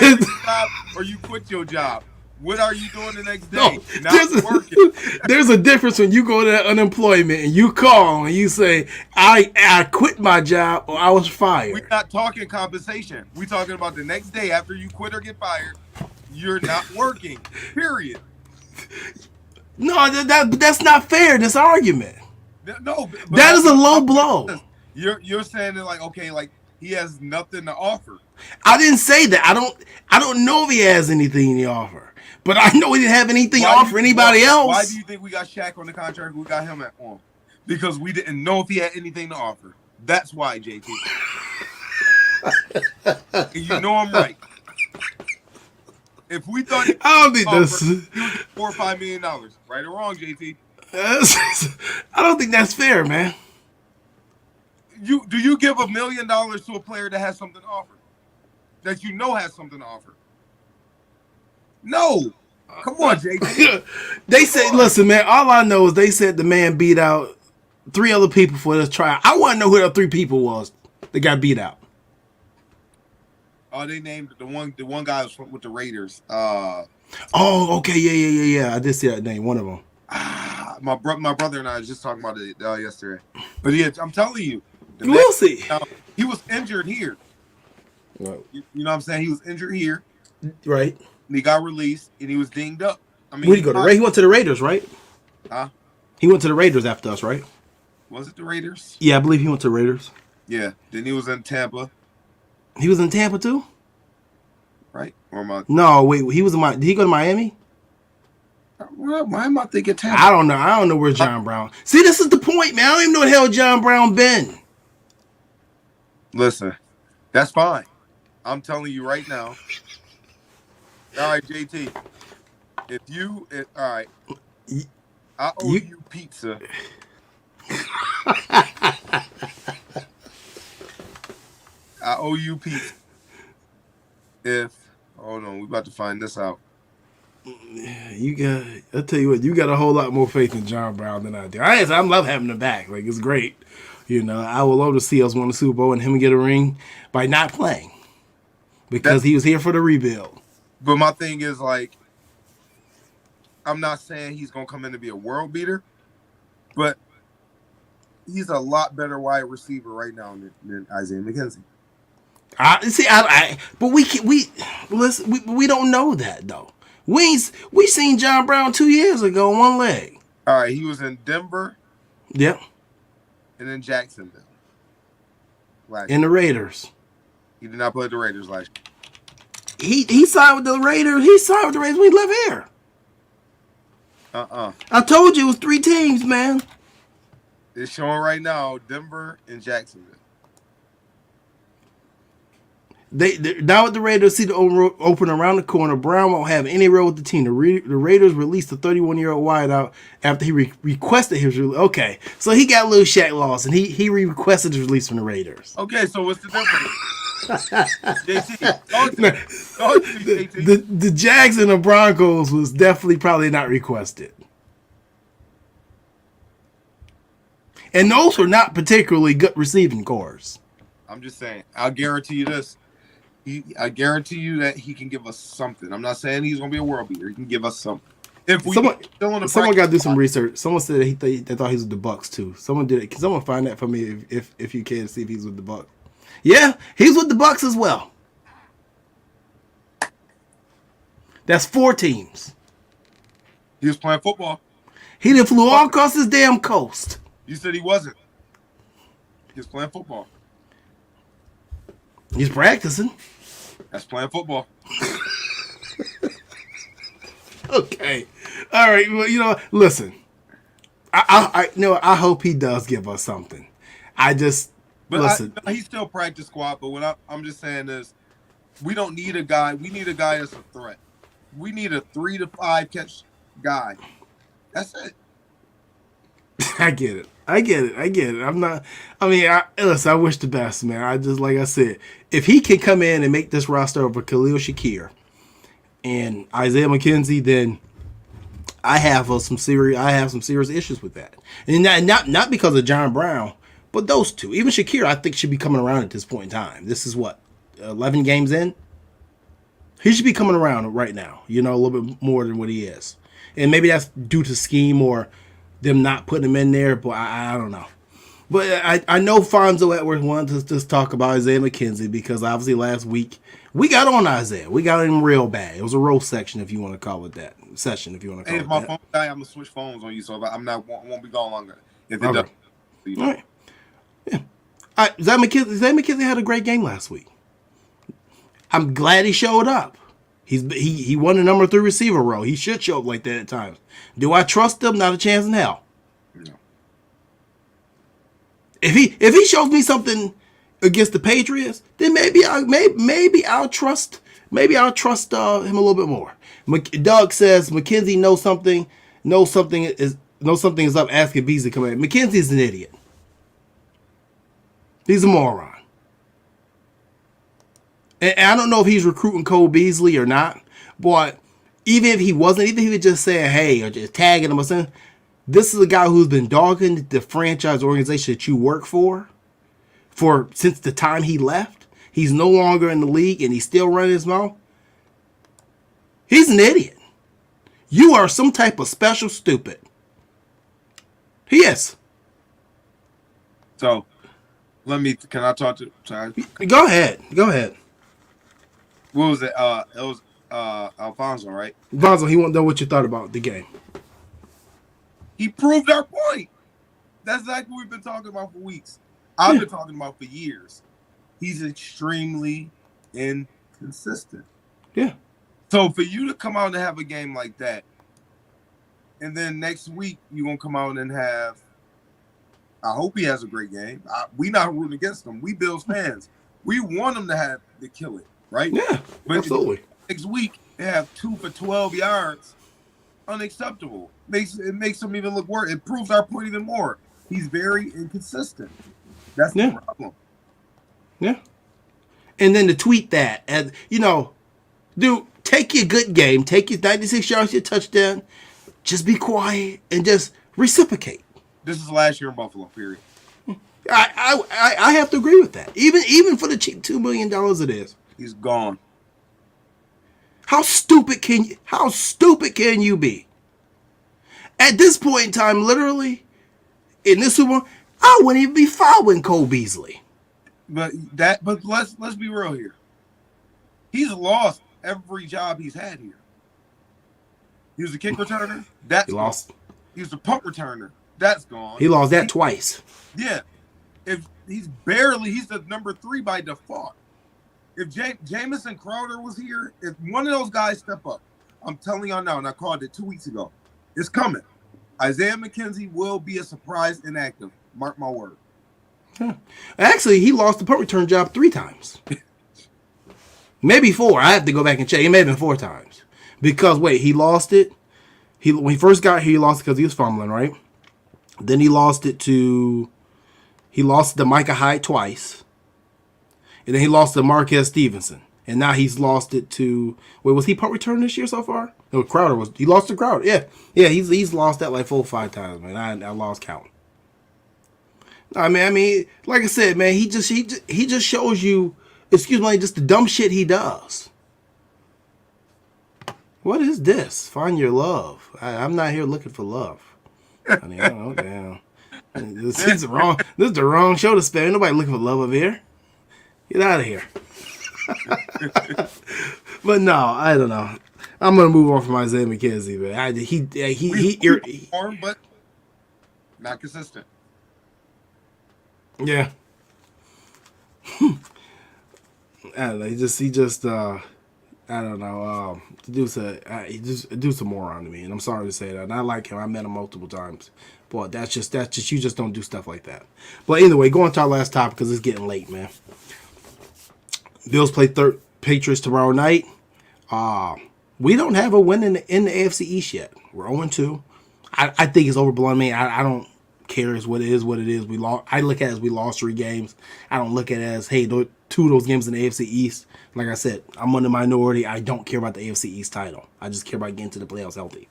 Speaker 1: Or you quit your job. What are you doing the next day?
Speaker 2: No,
Speaker 1: Not working.
Speaker 2: There's a difference when you go to unemployment and you call and you say, I quit my job or I was fired.
Speaker 1: We're not talking compensation. We're talking about the next day after you quit or get fired, you're not working. Period.
Speaker 2: No, that's not fair, this argument.
Speaker 1: No.
Speaker 2: That is a low blow.
Speaker 1: You're saying that like he has nothing to offer.
Speaker 2: I didn't say that. I don't know if he has anything to offer. But I know he didn't have anything to offer anybody else.
Speaker 1: Why do you think we got Shaq on the contract? We got him on because we didn't know if he had anything to offer. That's why, JT. You know I'm right. If we thought
Speaker 2: I don't think this
Speaker 1: he would get $4 or $5 million, right or wrong, JT?
Speaker 2: I don't think that's fair, man.
Speaker 1: Do you give $1 million to a player that has something to offer? That you know has something to offer? No. Come on, JT.
Speaker 2: They said, listen, man, all I know is they said the man beat out 3 other people for this trial. I want to know who the 3 people was that got beat out.
Speaker 1: Oh, they named the one guy was with the Raiders.
Speaker 2: Oh, okay, yeah. I did see that name, one of them.
Speaker 1: My brother and I was just talking about it yesterday. But yeah, I'm telling you.
Speaker 2: We'll see.
Speaker 1: He was injured here.
Speaker 2: Right.
Speaker 1: You know what I'm saying? He was injured here.
Speaker 2: Right.
Speaker 1: He got released, and he was dinged up. I mean,
Speaker 2: Where'd he go? He went to the Raiders, right?
Speaker 1: Huh?
Speaker 2: He went to the Raiders after us, right?
Speaker 1: Was it the Raiders?
Speaker 2: Yeah, I believe he went to the Raiders.
Speaker 1: Yeah. Then he was in Tampa,
Speaker 2: He was in Tampa too?
Speaker 1: right? Or am I?
Speaker 2: No, wait. He was in Did he go to Miami?
Speaker 1: Why am I thinking Tampa?
Speaker 2: I don't know. I don't know where John Brown. See, this is the point, man. I don't even know where the hell John Brown been.
Speaker 1: Listen, that's fine. I'm telling you right now. All right, JT. All right, I owe you pizza. I owe you pizza. Hold on, we about to find this out.
Speaker 2: I tell you what, you got a whole lot more faith in John Brown than I do. I love having him back. Like, it's great. You know, I would love to see us win the Super Bowl and him get a ring by not playing because he was here for the rebuild.
Speaker 1: But my thing is, like, I'm not saying he's going to come in to be a world beater, but he's a lot better wide receiver right now than Isaiah McKenzie.
Speaker 2: But we don't know that though. We seen John Brown 2 years ago on one leg.
Speaker 1: All right, he was in Denver.
Speaker 2: Yep.
Speaker 1: And in Jacksonville.
Speaker 2: In the Raiders.
Speaker 1: He did not play the Raiders last
Speaker 2: year. He signed with the Raiders. He signed with the Raiders when he left here. I told you it was 3 teams, man.
Speaker 1: It's showing right now Denver and Jacksonville.
Speaker 2: They now with the Raiders see the open around the corner. Brown won't have any role with the team. The Raiders released the 31-year-old wideout after he requested his release. Okay, so he got Lil Shaq lost, and he requested his release from the Raiders.
Speaker 1: Okay, so what's the difference? JT,
Speaker 2: the Jags and the Broncos was definitely probably not requested. And those were not particularly good receiving cores.
Speaker 1: I'm just saying, I'll guarantee you this. I guarantee you that he can give us something. I'm not saying he's going to be a world beater. He can give us something. If we
Speaker 2: someone got to do some research. Someone said that they thought he was with the Bucks too. Someone did it. Can someone find that for me if you can, see if he's with the Bucks? Yeah, he's with the Bucks as well. That's 4 teams.
Speaker 1: He was playing football.
Speaker 2: He done flew all across this damn coast.
Speaker 1: You said he wasn't. He was playing football.
Speaker 2: He's practicing.
Speaker 1: That's playing football.
Speaker 2: Okay. All right. Well, listen. I hope he does give us something. Listen.
Speaker 1: He's still practice squad, but what I'm just saying is we don't need a guy. We need a guy that's a threat. We need a 3 to 5 catch guy. That's it.
Speaker 2: I get it. Listen, I wish the best, man. Like I said, if he can come in and make this roster over Khalil Shakir and Isaiah McKenzie, then I have some serious issues with that. And not because of John Brown, but those two. Even Shakir, I think, should be coming around at this point in time. This is what, 11 games in? He should be coming around right now, a little bit more than what he is. And maybe that's due to scheme or them not putting him in there, but I don't know. But I know Fonzo Edwards wanted to just talk about Isaiah McKenzie because obviously last week we got on Isaiah. We got him real bad. It was a roast section, if you want to call it that. Session, if you want to call it that.
Speaker 1: Hey, if my phone die, I'm going to switch phones on you, so won't be gone longer. If it
Speaker 2: okay.
Speaker 1: Does.
Speaker 2: All right. Yeah. Isaiah McKenzie had a great game last week. I'm glad he showed up. He won the number 3 receiver role. He should show up like that at times. Do I trust him? Not a chance in hell.
Speaker 1: No.
Speaker 2: If he shows me something against the Patriots, then maybe I'll trust him a little bit more. Doug says McKenzie knows something is up. Asking Beasley to come in. McKenzie's an idiot. He's a moron. And I don't know if he's recruiting Cole Beasley or not, but even if he wasn't, even if he was just saying, hey, or just tagging him or something, this is a guy who's been dogging the franchise organization that you work for since the time he left. He's no longer in the league and he's still running his mouth. He's an idiot. You are some type of special stupid. He is.
Speaker 1: So, can I talk to?
Speaker 2: Go ahead.
Speaker 1: What was it? It was Alfonso, right?
Speaker 2: Vonzo, he won't know what you thought about the game.
Speaker 1: He proved our point. That's exactly what we've been talking about for weeks. I've been talking about for years. He's extremely inconsistent.
Speaker 2: Yeah.
Speaker 1: So for you to come out and have a game like that, and then next week you're gonna come out and have. I hope he has a great game. We not rooting against him. We Bills fans. We want him to kill it, right?
Speaker 2: Yeah,
Speaker 1: but
Speaker 2: absolutely.
Speaker 1: Next week they have 2 for 12 yards. Unacceptable. It makes him even look worse. It proves our point even more. He's very inconsistent. That's the problem.
Speaker 2: Yeah. And then to tweet that, as dude, take your good game, take your 96 yards, your touchdown, just be quiet and just reciprocate.
Speaker 1: This is last year in Buffalo, period.
Speaker 2: I have to agree with that. Even for the cheap $2 million it is.
Speaker 1: He's gone.
Speaker 2: How stupid can you be? At this point in time, literally, in this Super Bowl, I wouldn't even be following Cole Beasley.
Speaker 1: But let's be real here. He's lost every job he's had here. He was a kick returner. That's
Speaker 2: he lost.
Speaker 1: He was a punt returner. That's gone.
Speaker 2: He lost that twice.
Speaker 1: Yeah. If he's the number 3 by default. If Jamison Crowder was here, if one of those guys step up, I'm telling y'all now, and I called it 2 weeks ago, it's coming. Isaiah McKenzie will be a surprise inactive. Mark my word.
Speaker 2: Huh. Actually, he lost the punt return job 3 times. Maybe 4. I have to go back and check. It may have been 4 times. Because, he lost it. When he first got here, he lost it because he was fumbling, right? Then he lost it to Micah Hyde twice. And then he lost to Marquez Stevenson. And now he's lost it to... was he punt return this year so far? No, Crowder was... He lost to Crowder. Yeah, he's lost that like 4 or 5 times, man. I lost count. I mean, like I said, man, he just shows you, excuse me, just the dumb shit he does. What is this? Find your love. I'm not here looking for love. I mean, oh, damn. This is the wrong show to spend. Ain't nobody looking for love over here. Get out of here. But no, I don't know. I'm gonna move on from Isaiah McKenzie, man. He
Speaker 1: but not consistent.
Speaker 2: Yeah. I don't know. He just I don't know. He just a moron to me, and I'm sorry to say that. And I like him. I met him multiple times. But that's just you just don't do stuff like that. But anyway, going to our last topic because it's getting late, man. Bills play Patriots tomorrow night. We don't have a win in the AFC East yet. We're 0-2. I think it's overblown. I don't care what it is. We lost. I look at it as we lost 3 games. I don't look at it as, hey, 2 of those games in the AFC East. Like I said, I'm on the minority. I don't care about the AFC East title. I just care about getting to the playoffs healthy.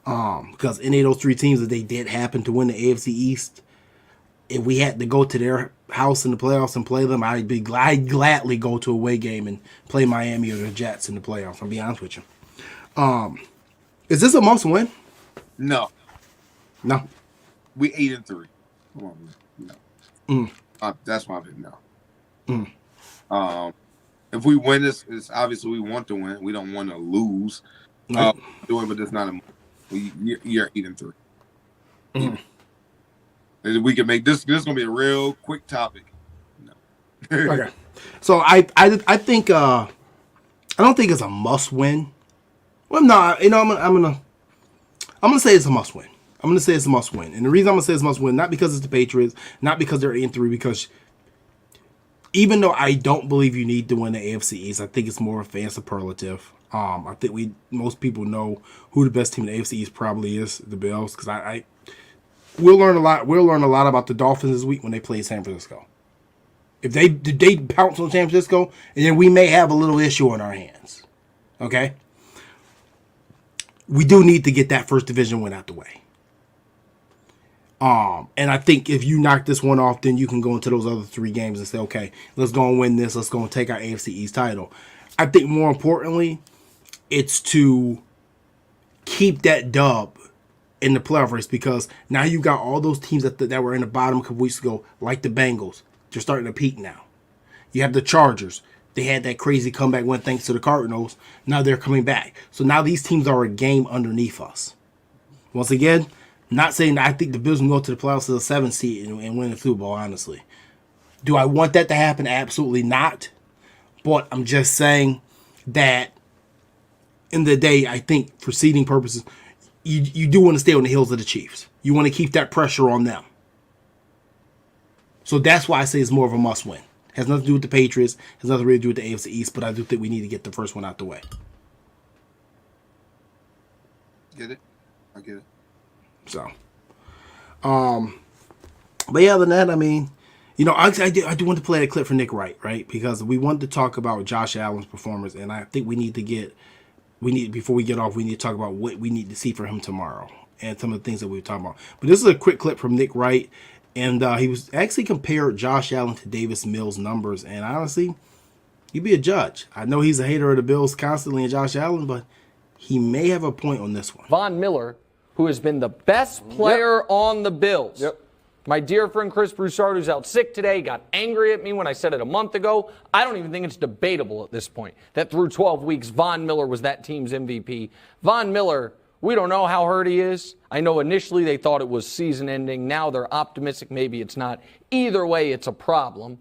Speaker 2: Because any of those 3 teams that they did happen to win the AFC East, if we had to go to their house in the playoffs and play them, I'd gladly go to a away game and play Miami or the Jets in the playoffs. I'll be honest with you. Is this a must win?
Speaker 1: No. We 8-3. Come on, man. No. That's my opinion. No. If we win this, it's obviously we want to win. We don't want to lose. But it's not a. You're 8-3. And we can make this. This is gonna be a real quick topic. No.
Speaker 2: Okay. So I think I don't think it's a must win. Well, no, I'm gonna say it's a must win. I'm gonna say it's a must win, and the reason I'm gonna say it's a must win, not because it's the Patriots, not because they're 8-3, because even though I don't believe you need to win the AFC East, I think it's more a fan superlative. I think most people know who the best team in the AFC East probably is, the Bills, because we'll learn a lot. We'll learn a lot about the Dolphins this week when they play San Francisco. If they pounce on San Francisco, and then we may have a little issue on our hands. Okay? We do need to get that first division win out the way. And I think if you knock this one off, then you can go into those other 3 games and say, okay, let's go and win this. Let's go and take our AFC East title. I think more importantly, it's to keep that dub in the playoff race, because now you got all those teams that were in the bottom a couple weeks ago, like the Bengals. They're starting to peak now. You have the Chargers. They had that crazy comeback win thanks to the Cardinals. Now they're coming back. So now these teams are a game underneath us. Once again, not saying that I think the Bills will go to the playoffs as a 7th seed and win the Super Bowl, honestly. Do I want that to happen? Absolutely not. But I'm just saying that in the day, I think for seeding purposes, you do want to stay on the heels of the Chiefs. You want to keep that pressure on them. So that's why I say it's more of a must-win. Has nothing to do with the Patriots. Has nothing really to do with the AFC East, but I do think we need to get the first one out the way.
Speaker 1: Get it? I get it.
Speaker 2: So, but yeah, other than that, I mean, you know, I do want to play a clip for Nick Wright, right? Because we wanted to talk about Josh Allen's performance, and I think before we get off, we need to talk about what we need to see for him tomorrow and some of the things that we were talking about. But this is a quick clip from Nick Wright, and he was actually compared Josh Allen to Davis Mills' numbers, and honestly, you be a judge. I know he's a hater of the Bills constantly and Josh Allen, but he may have a point on this one.
Speaker 4: Von Miller, who has been the best player on the Bills.
Speaker 5: Yep.
Speaker 4: My dear friend Chris Broussard, who's out sick today, got angry at me when I said it a month ago. I don't even think it's debatable at this point that through 12 weeks, Von Miller was that team's MVP. Von Miller, we don't know how hurt he is. I know initially they thought it was season ending. Now they're optimistic maybe it's not. Either way, it's a problem.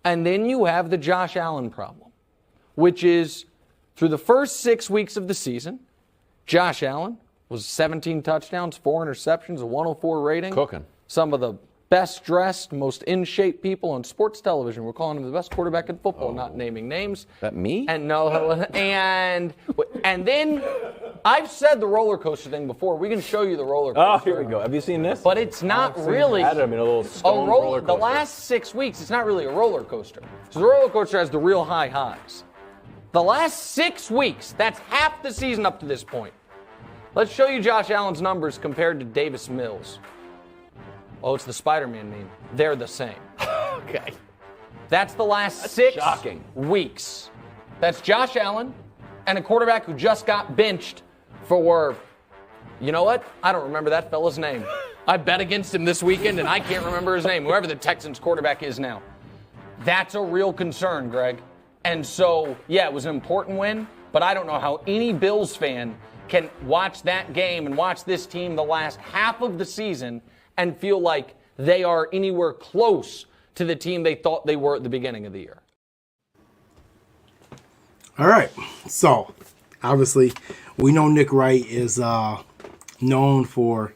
Speaker 4: And then you have the Josh Allen problem, which is through the first 6 weeks of the season, Josh Allen was 17 touchdowns, 4 interceptions, a 104 rating.
Speaker 5: Cooking.
Speaker 4: Some of the best dressed, most in shape people on sports television were calling him the best quarterback in football, not naming names.
Speaker 5: That me?
Speaker 4: And and then I've said the roller coaster thing before. We can show you the roller
Speaker 5: Oh,
Speaker 4: coaster.
Speaker 5: here we go. Have you seen this?
Speaker 4: But it's not really
Speaker 5: I mean, a little stone roller coaster.
Speaker 4: The last 6 weeks, it's not really a roller coaster. So the roller coaster has the real high highs. The last 6 weeks, that's half the season up to this point. Let's show you Josh Allen's numbers compared to Davis Mills. Oh, it's the Spider-Man meme. They're the same.
Speaker 5: Okay.
Speaker 4: That's the last 6
Speaker 5: shocking.
Speaker 4: weeks. That's Josh Allen and a quarterback who just got benched for, you know what? I don't remember that fella's name. I bet against him this weekend, and I can't remember his name, whoever the Texans quarterback is now. That's a real concern, Greg. And so, yeah, it was an important win, but I don't know how any Bills fan can watch that game and watch this team the last half of the season and feel like they are anywhere close to the team they thought they were at the beginning of the year.
Speaker 2: All right. So, obviously, we know Nick Wright is known for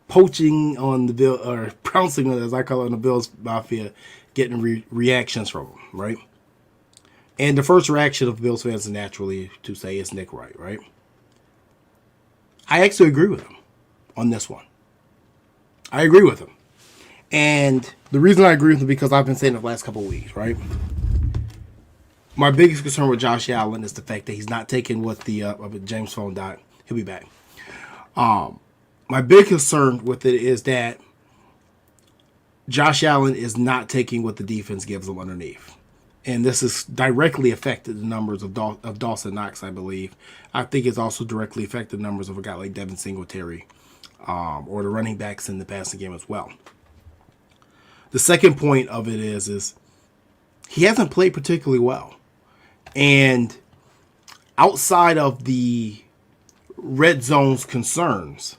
Speaker 2: poaching on the Bill, or pouncing, as I call it, on the Bills Mafia, getting reactions from him, right? And the first reaction of Bills fans is naturally to say it's Nick Wright, right? I actually agree with him on this one. I agree with him. And the reason I agree with him is because I've been saying it the last couple of weeks, right? My biggest concern with Josh Allen is the fact that he's not taking what the James' phone died. He'll be back. My big concern with it is that Josh Allen is not taking what the defense gives him underneath. And this has directly affected the numbers of Dawson Knox, I believe. I think it's also directly affected the numbers of a guy like Devin Singletary, or the running backs in the passing game as well. The second point of it is he hasn't played particularly well. And outside of the red zone's concerns,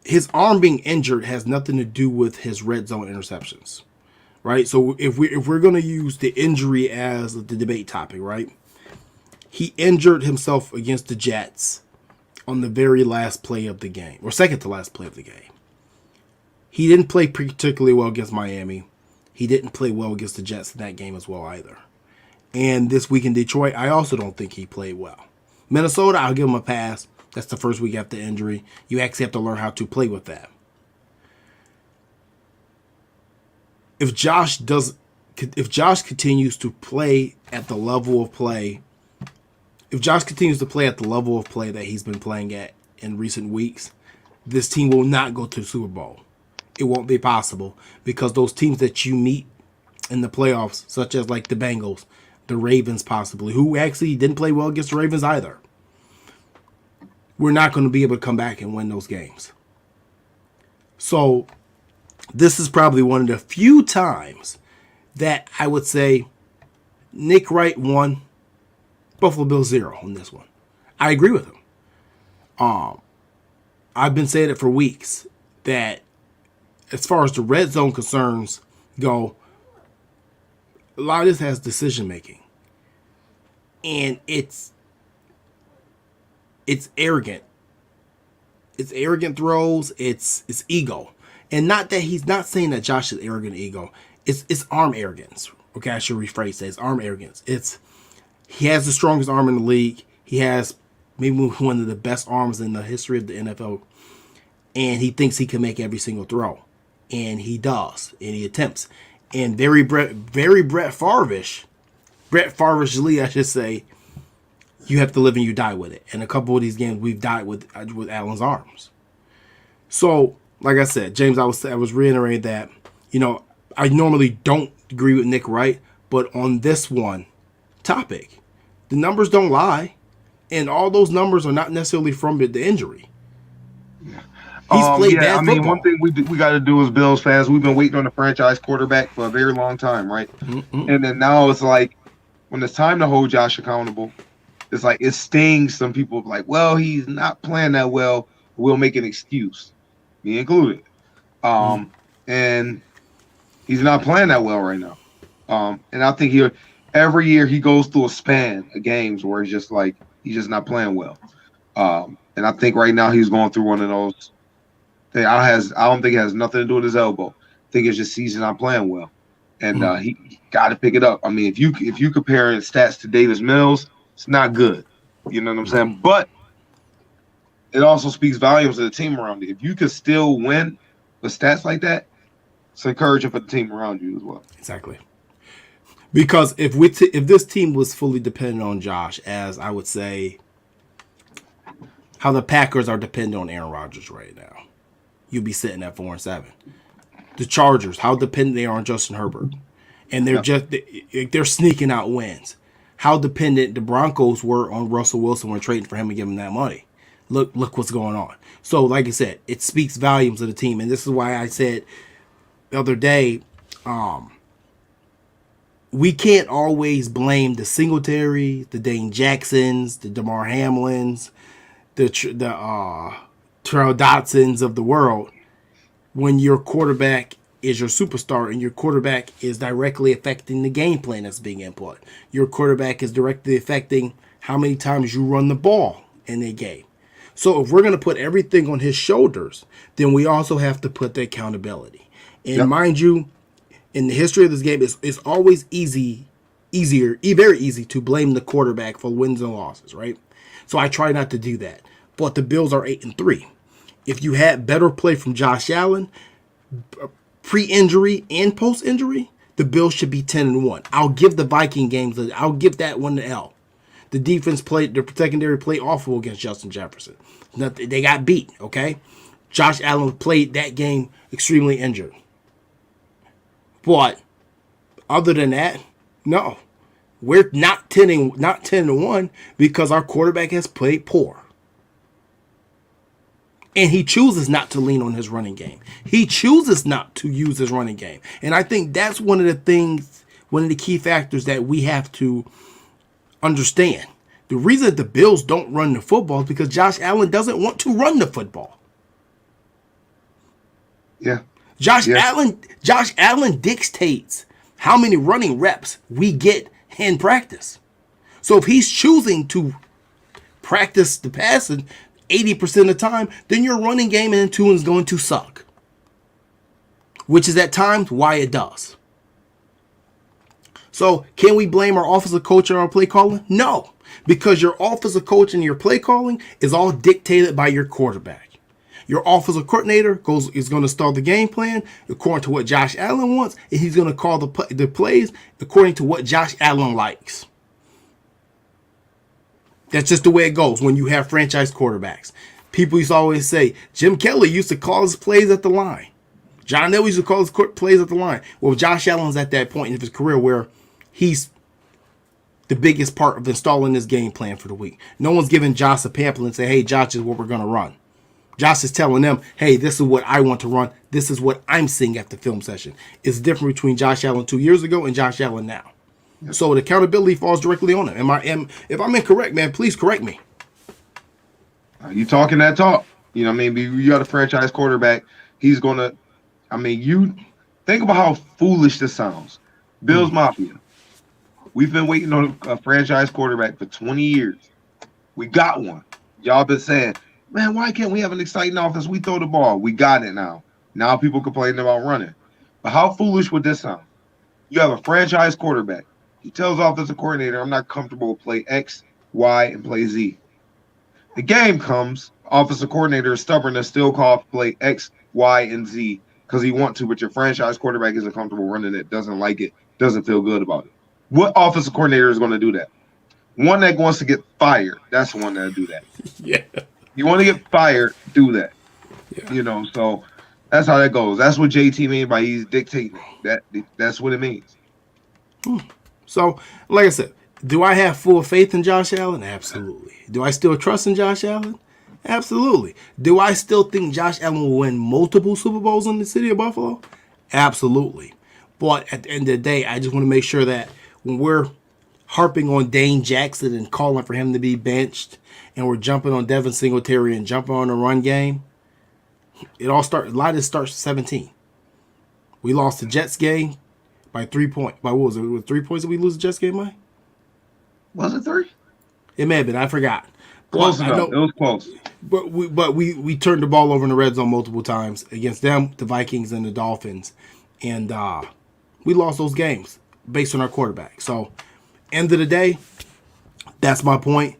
Speaker 2: his arm being injured has nothing to do with his red zone interceptions. Right, so if we're going to use the injury as the debate topic, right? He injured himself against the Jets on the very last play of the game, or second to last play of the game. He didn't play particularly well against Miami. He didn't play well against the Jets in that game as well either. And this week in Detroit, I also don't think he played well. Minnesota, I'll give him a pass. That's the first week after injury. You actually have to learn how to play with that. If Josh continues to play at the level of play, that he's been playing at in recent weeks, this team will not go to the Super Bowl. It won't be possible because those teams that you meet in the playoffs, such as like the Bengals, the Ravens possibly, who actually didn't play well against the Ravens either, we're not going to be able to come back and win those games. So this is probably one of the few times that I would say Nick Wright 1, Buffalo Bills 0 on this one. I agree with him. I've been saying it for weeks that as far as the red zone concerns go, a lot of this has decision making. And it's arrogant. It's arrogant throws, it's ego. And not that he's not saying that Josh is arrogant ego. It's arm arrogance. Okay, I should rephrase that. It's arm arrogance. He has the strongest arm in the league. He has maybe one of the best arms in the history of the NFL. And he thinks he can make every single throw. And he does. And he attempts. And very Brett Favre-ish, I should say, you have to live and you die with it. And a couple of these games we've died with Allen's arms. So, like I said, James, I was reiterating that, I normally don't agree with Nick Wright, but on this one topic, the numbers don't lie. And all those numbers are not necessarily from the injury. He's played bad football.
Speaker 1: One thing we got to do as Bills fans, we've been waiting on a franchise quarterback for a very long time, right? Mm-mm. And then now it's like, when it's time to hold Josh accountable, it's like it stings some people like, well, he's not playing that well. We'll make an excuse, me included. And he's not playing that well right now. And I think every year he goes through a span of games where he's just not playing well. And I think right now he's going through one of those. I don't think it has nothing to do with his elbow. I think it's just he's not playing well, and he got to pick it up. I mean, if you compare stats to Davis Mills, it's not good. You know what I'm saying? But it also speaks volumes to the team around you. If you could still win with stats like that, it's encouraging for the team around you as well.
Speaker 2: Exactly. Because if this team was fully dependent on Josh, as I would say, how the Packers are dependent on Aaron Rodgers right now, you'd be sitting at 4-7. The Chargers, how dependent they are on Justin Herbert, and they're sneaking out wins. How dependent the Broncos were on Russell Wilson when trading for him and giving him that money. Look what's going on. So, like I said, it speaks volumes of the team, and this is why I said the other day, we can't always blame the Singletary, the Dane Jacksons, the DeMar Hamlins, the Terrell Dotsons of the world when your quarterback is your superstar and your quarterback is directly affecting the game plan that's being input. Your quarterback is directly affecting how many times you run the ball in a game. So if we're going to put everything on his shoulders, then we also have to put the accountability. And mind you, in the history of this game, it's always very easy to blame the quarterback for wins and losses, right? So I try not to do that. But the Bills are 8-3. If you had better play from Josh Allen, pre-injury and post-injury, the Bills should be 10-1. I'll give the Viking games, I'll give that one to L. The defense played, the secondary played awful against Justin Jefferson. They got beat, okay? Josh Allen played that game extremely injured. But other than that, no. We're not 10-1 because our quarterback has played poor. And he chooses not to lean on his running game. He chooses not to use his running game. And I think that's one of the key factors that we have to understand. The reason that the Bills don't run the football is because Josh Allen doesn't want to run the football.
Speaker 1: Yeah.
Speaker 2: Josh Allen dictates how many running reps we get in practice. So if he's choosing to practice the passing 80% of the time, then your running game in tune is going to suck. Which is at times why it does. So can we blame our offensive coach and our play calling? No. Because your offensive coach and your play calling is all dictated by your quarterback. Your offensive coordinator is going to start the game plan according to what Josh Allen wants, and he's going to call the plays according to what Josh Allen likes. That's just the way it goes when you have franchise quarterbacks. People used to always say, Jim Kelly used to call his plays at the line. John Elway used to call his plays at the line. Well, Josh Allen's at that point in his career where he's the biggest part of installing this game plan for the week. No one's giving Josh a pamphlet and say, hey, Josh, is what we're going to run. Josh is telling them, hey, this is what I want to run. This is what I'm seeing at the film session. It's different between Josh Allen 2 years ago and Josh Allen now. So the accountability falls directly on him. If I'm incorrect, man, please correct me.
Speaker 1: You talking that talk. You know what I mean? You got a franchise quarterback. He's going to – I mean, you think about how foolish this sounds. Bills Mafia. We've been waiting on a franchise quarterback for 20 years. We got one. Y'all been saying, man, why can't we have an exciting offense? We throw the ball. We got it now. Now people complaining about running. But how foolish would this sound? You have a franchise quarterback. He tells offensive coordinator, I'm not comfortable with play X, Y, and play Z. The game comes, offensive coordinator is stubborn to still call play X, Y, and Z because he wants to, but your franchise quarterback isn't comfortable running it, doesn't like it, doesn't feel good about it. What offensive coordinator is going to do that? One that wants to get fired, that's the one that'll do that.
Speaker 2: Yeah.
Speaker 1: You want to get fired, do that.
Speaker 2: Yeah.
Speaker 1: You know, so that's how that goes. That's what JT means by he's dictating. That's what it means.
Speaker 2: So, like I said, do I have full faith in Josh Allen? Absolutely. Do I still trust in Josh Allen? Absolutely. Do I still think Josh Allen will win multiple Super Bowls in the city of Buffalo? Absolutely. But at the end of the day, I just want to make sure that when we're harping on Dane Jackson and calling for him to be benched, and we're jumping on Devin Singletary and jumping on the run game, a lot of this starts at 17. We lost the Jets game by 3 points. By what was it? Was it 3 points that we lose the Jets game by?
Speaker 1: Was it 3?
Speaker 2: It may have been. I forgot.
Speaker 1: Close enough. It was close.
Speaker 2: But we turned the ball over in the red zone multiple times against them, the Vikings, and the Dolphins. And we lost those games based on our quarterback. So, end of the day, that's my point,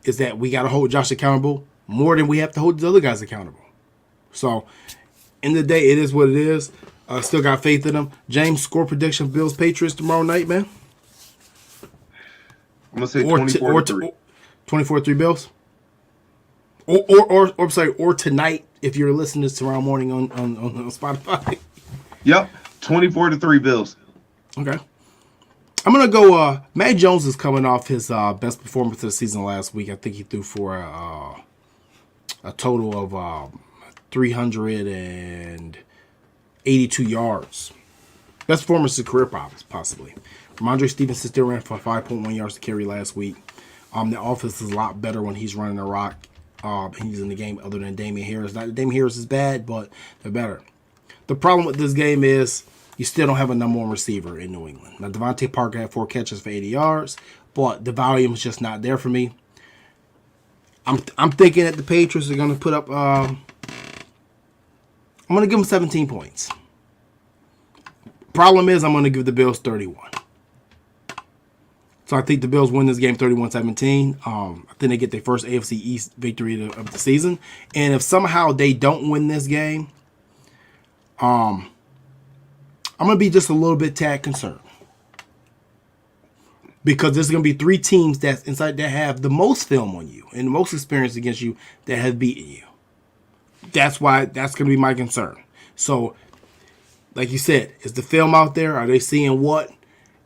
Speaker 2: is that we got to hold Josh accountable more than we have to hold the other guys accountable. So, end of the day, it is what it is. Still got faith in them. James, score prediction for Bills Patriots tomorrow night, man?
Speaker 1: I'm going to say 24-3.
Speaker 2: 24-3 Bills? Or I'm sorry, or tonight if you're listening to this tomorrow morning on Spotify.
Speaker 1: Yep, 24-3 Bills.
Speaker 2: Okay. I'm going to go, Matt Jones is coming off his best performance of the season last week. I think he threw for a total of 382 yards. Best performance of his career, possibly. Ramondre Stevenson still ran for 5.1 yards to carry last week. The offense is a lot better when he's running the rock. He's in the game other than Damian Harris. Not that Damian Harris is bad, but they're better. The problem with this game is you still don't have a number one receiver in New England. Now, Devontae Parker had 4 catches for 80 yards, but the volume is just not there for me. I'm thinking that the Patriots are going to put up. I'm going to give them 17 points. Problem is, I'm going to give the Bills 31. So I think the Bills win this game 31-17. I think they get their first AFC East victory of the season. And if somehow they don't win this game, I'm going to be just a little bit tad concerned. Because there's going to be 3 teams that's inside that have the most film on you and the most experience against you that have beaten you. That's why that's going to be my concern. So, like you said, is the film out there? Are they seeing what?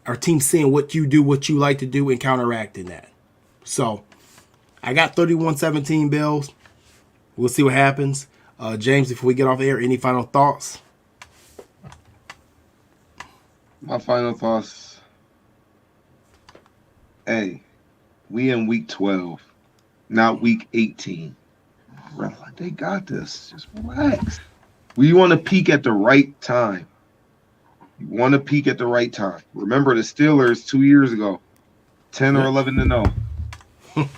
Speaker 2: Our team's seeing what you do, what you like to do, and counteracting that. So, I got 31-17 Bills. We'll see what happens. James, before we get off air, any final thoughts?
Speaker 1: My final thoughts. Hey, we in week 12, not week 18. They got this. Just relax. We want to peak at the right time. You want to peak at the right time. Remember the Steelers 2 years ago, 10 or 11-0. What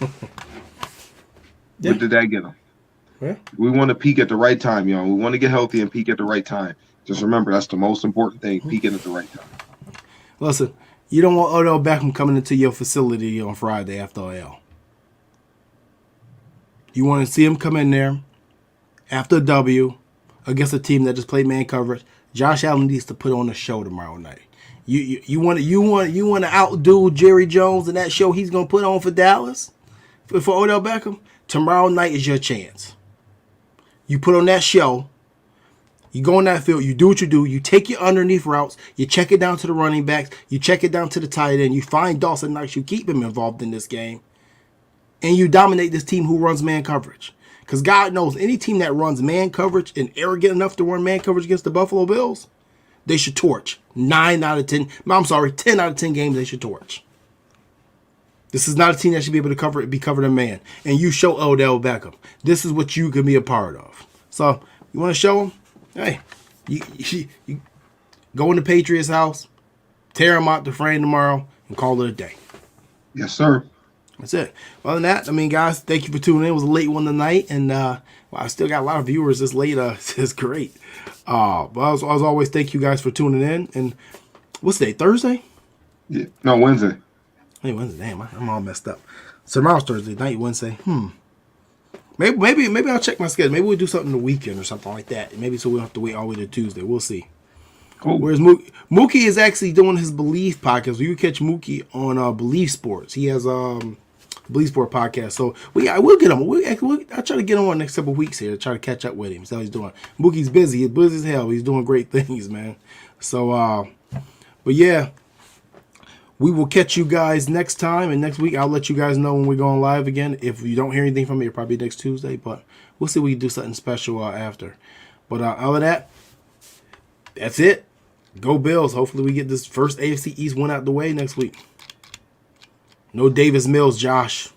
Speaker 1: did that get them?
Speaker 2: Yeah.
Speaker 1: We want to peak at the right time, y'all. We want to get healthy and peak at the right time. Just remember, that's the most important thing, peaking at the right time.
Speaker 2: Listen, you don't want Odell Beckham coming into your facility on Friday after OL. You want to see him come in there after a W against a team that just played man coverage. Josh Allen needs to put on a show tomorrow night. You want to outdo Jerry Jones in that show he's gonna put on for Dallas for Odell Beckham. Tomorrow night is your chance. You put on that show. You go on that field. You do what you do. You take your underneath routes. You check it down to the running backs. You check it down to the tight end. You find Dawson Knox. You keep him involved in this game, and you dominate this team who runs man coverage. Because God knows any team that runs man coverage and arrogant enough to run man coverage against the Buffalo Bills, they should torch. 10 out of 10 games they should torch. This is not a team that should be able to be covered in man. And you show Odell Beckham. This is what you can be a part of. So, you want to show them? Hey, you go in the Patriots' house, tear them out the frame tomorrow, and call it a day.
Speaker 1: Yes, sir.
Speaker 2: That's it. Other than that, I mean, guys, thank you for tuning in. It was a late one tonight, and I still got a lot of viewers this late. It's great. But as always, thank you guys for tuning in. And what's today? Thursday?
Speaker 1: Yeah. No, Wednesday.
Speaker 2: Hey, Wednesday. Damn, I'm all messed up. So tomorrow's Thursday night, Wednesday. Maybe I'll check my schedule. Maybe we'll do something the weekend or something like that. Maybe so we'll have to wait all the way to Tuesday. We'll see.
Speaker 1: Cool.
Speaker 2: Whereas Mookie is actually doing his Believe podcast. You can catch Mookie on Believe Sports. He has Believe Sport podcast. So we'll get him. I'll try to get him on the next couple of weeks here to try to catch up with him. See how he's doing. Mookie's busy. He's busy as hell. He's doing great things, man. So, but yeah, we will catch you guys next time. And next week, I'll let you guys know when we're going live again. If you don't hear anything from me, it'll probably be next Tuesday. But we'll see if we can do something special after. But other than that, that's it. Go Bills. Hopefully we get this first AFC East win out the way next week. No Davis Mills, Josh.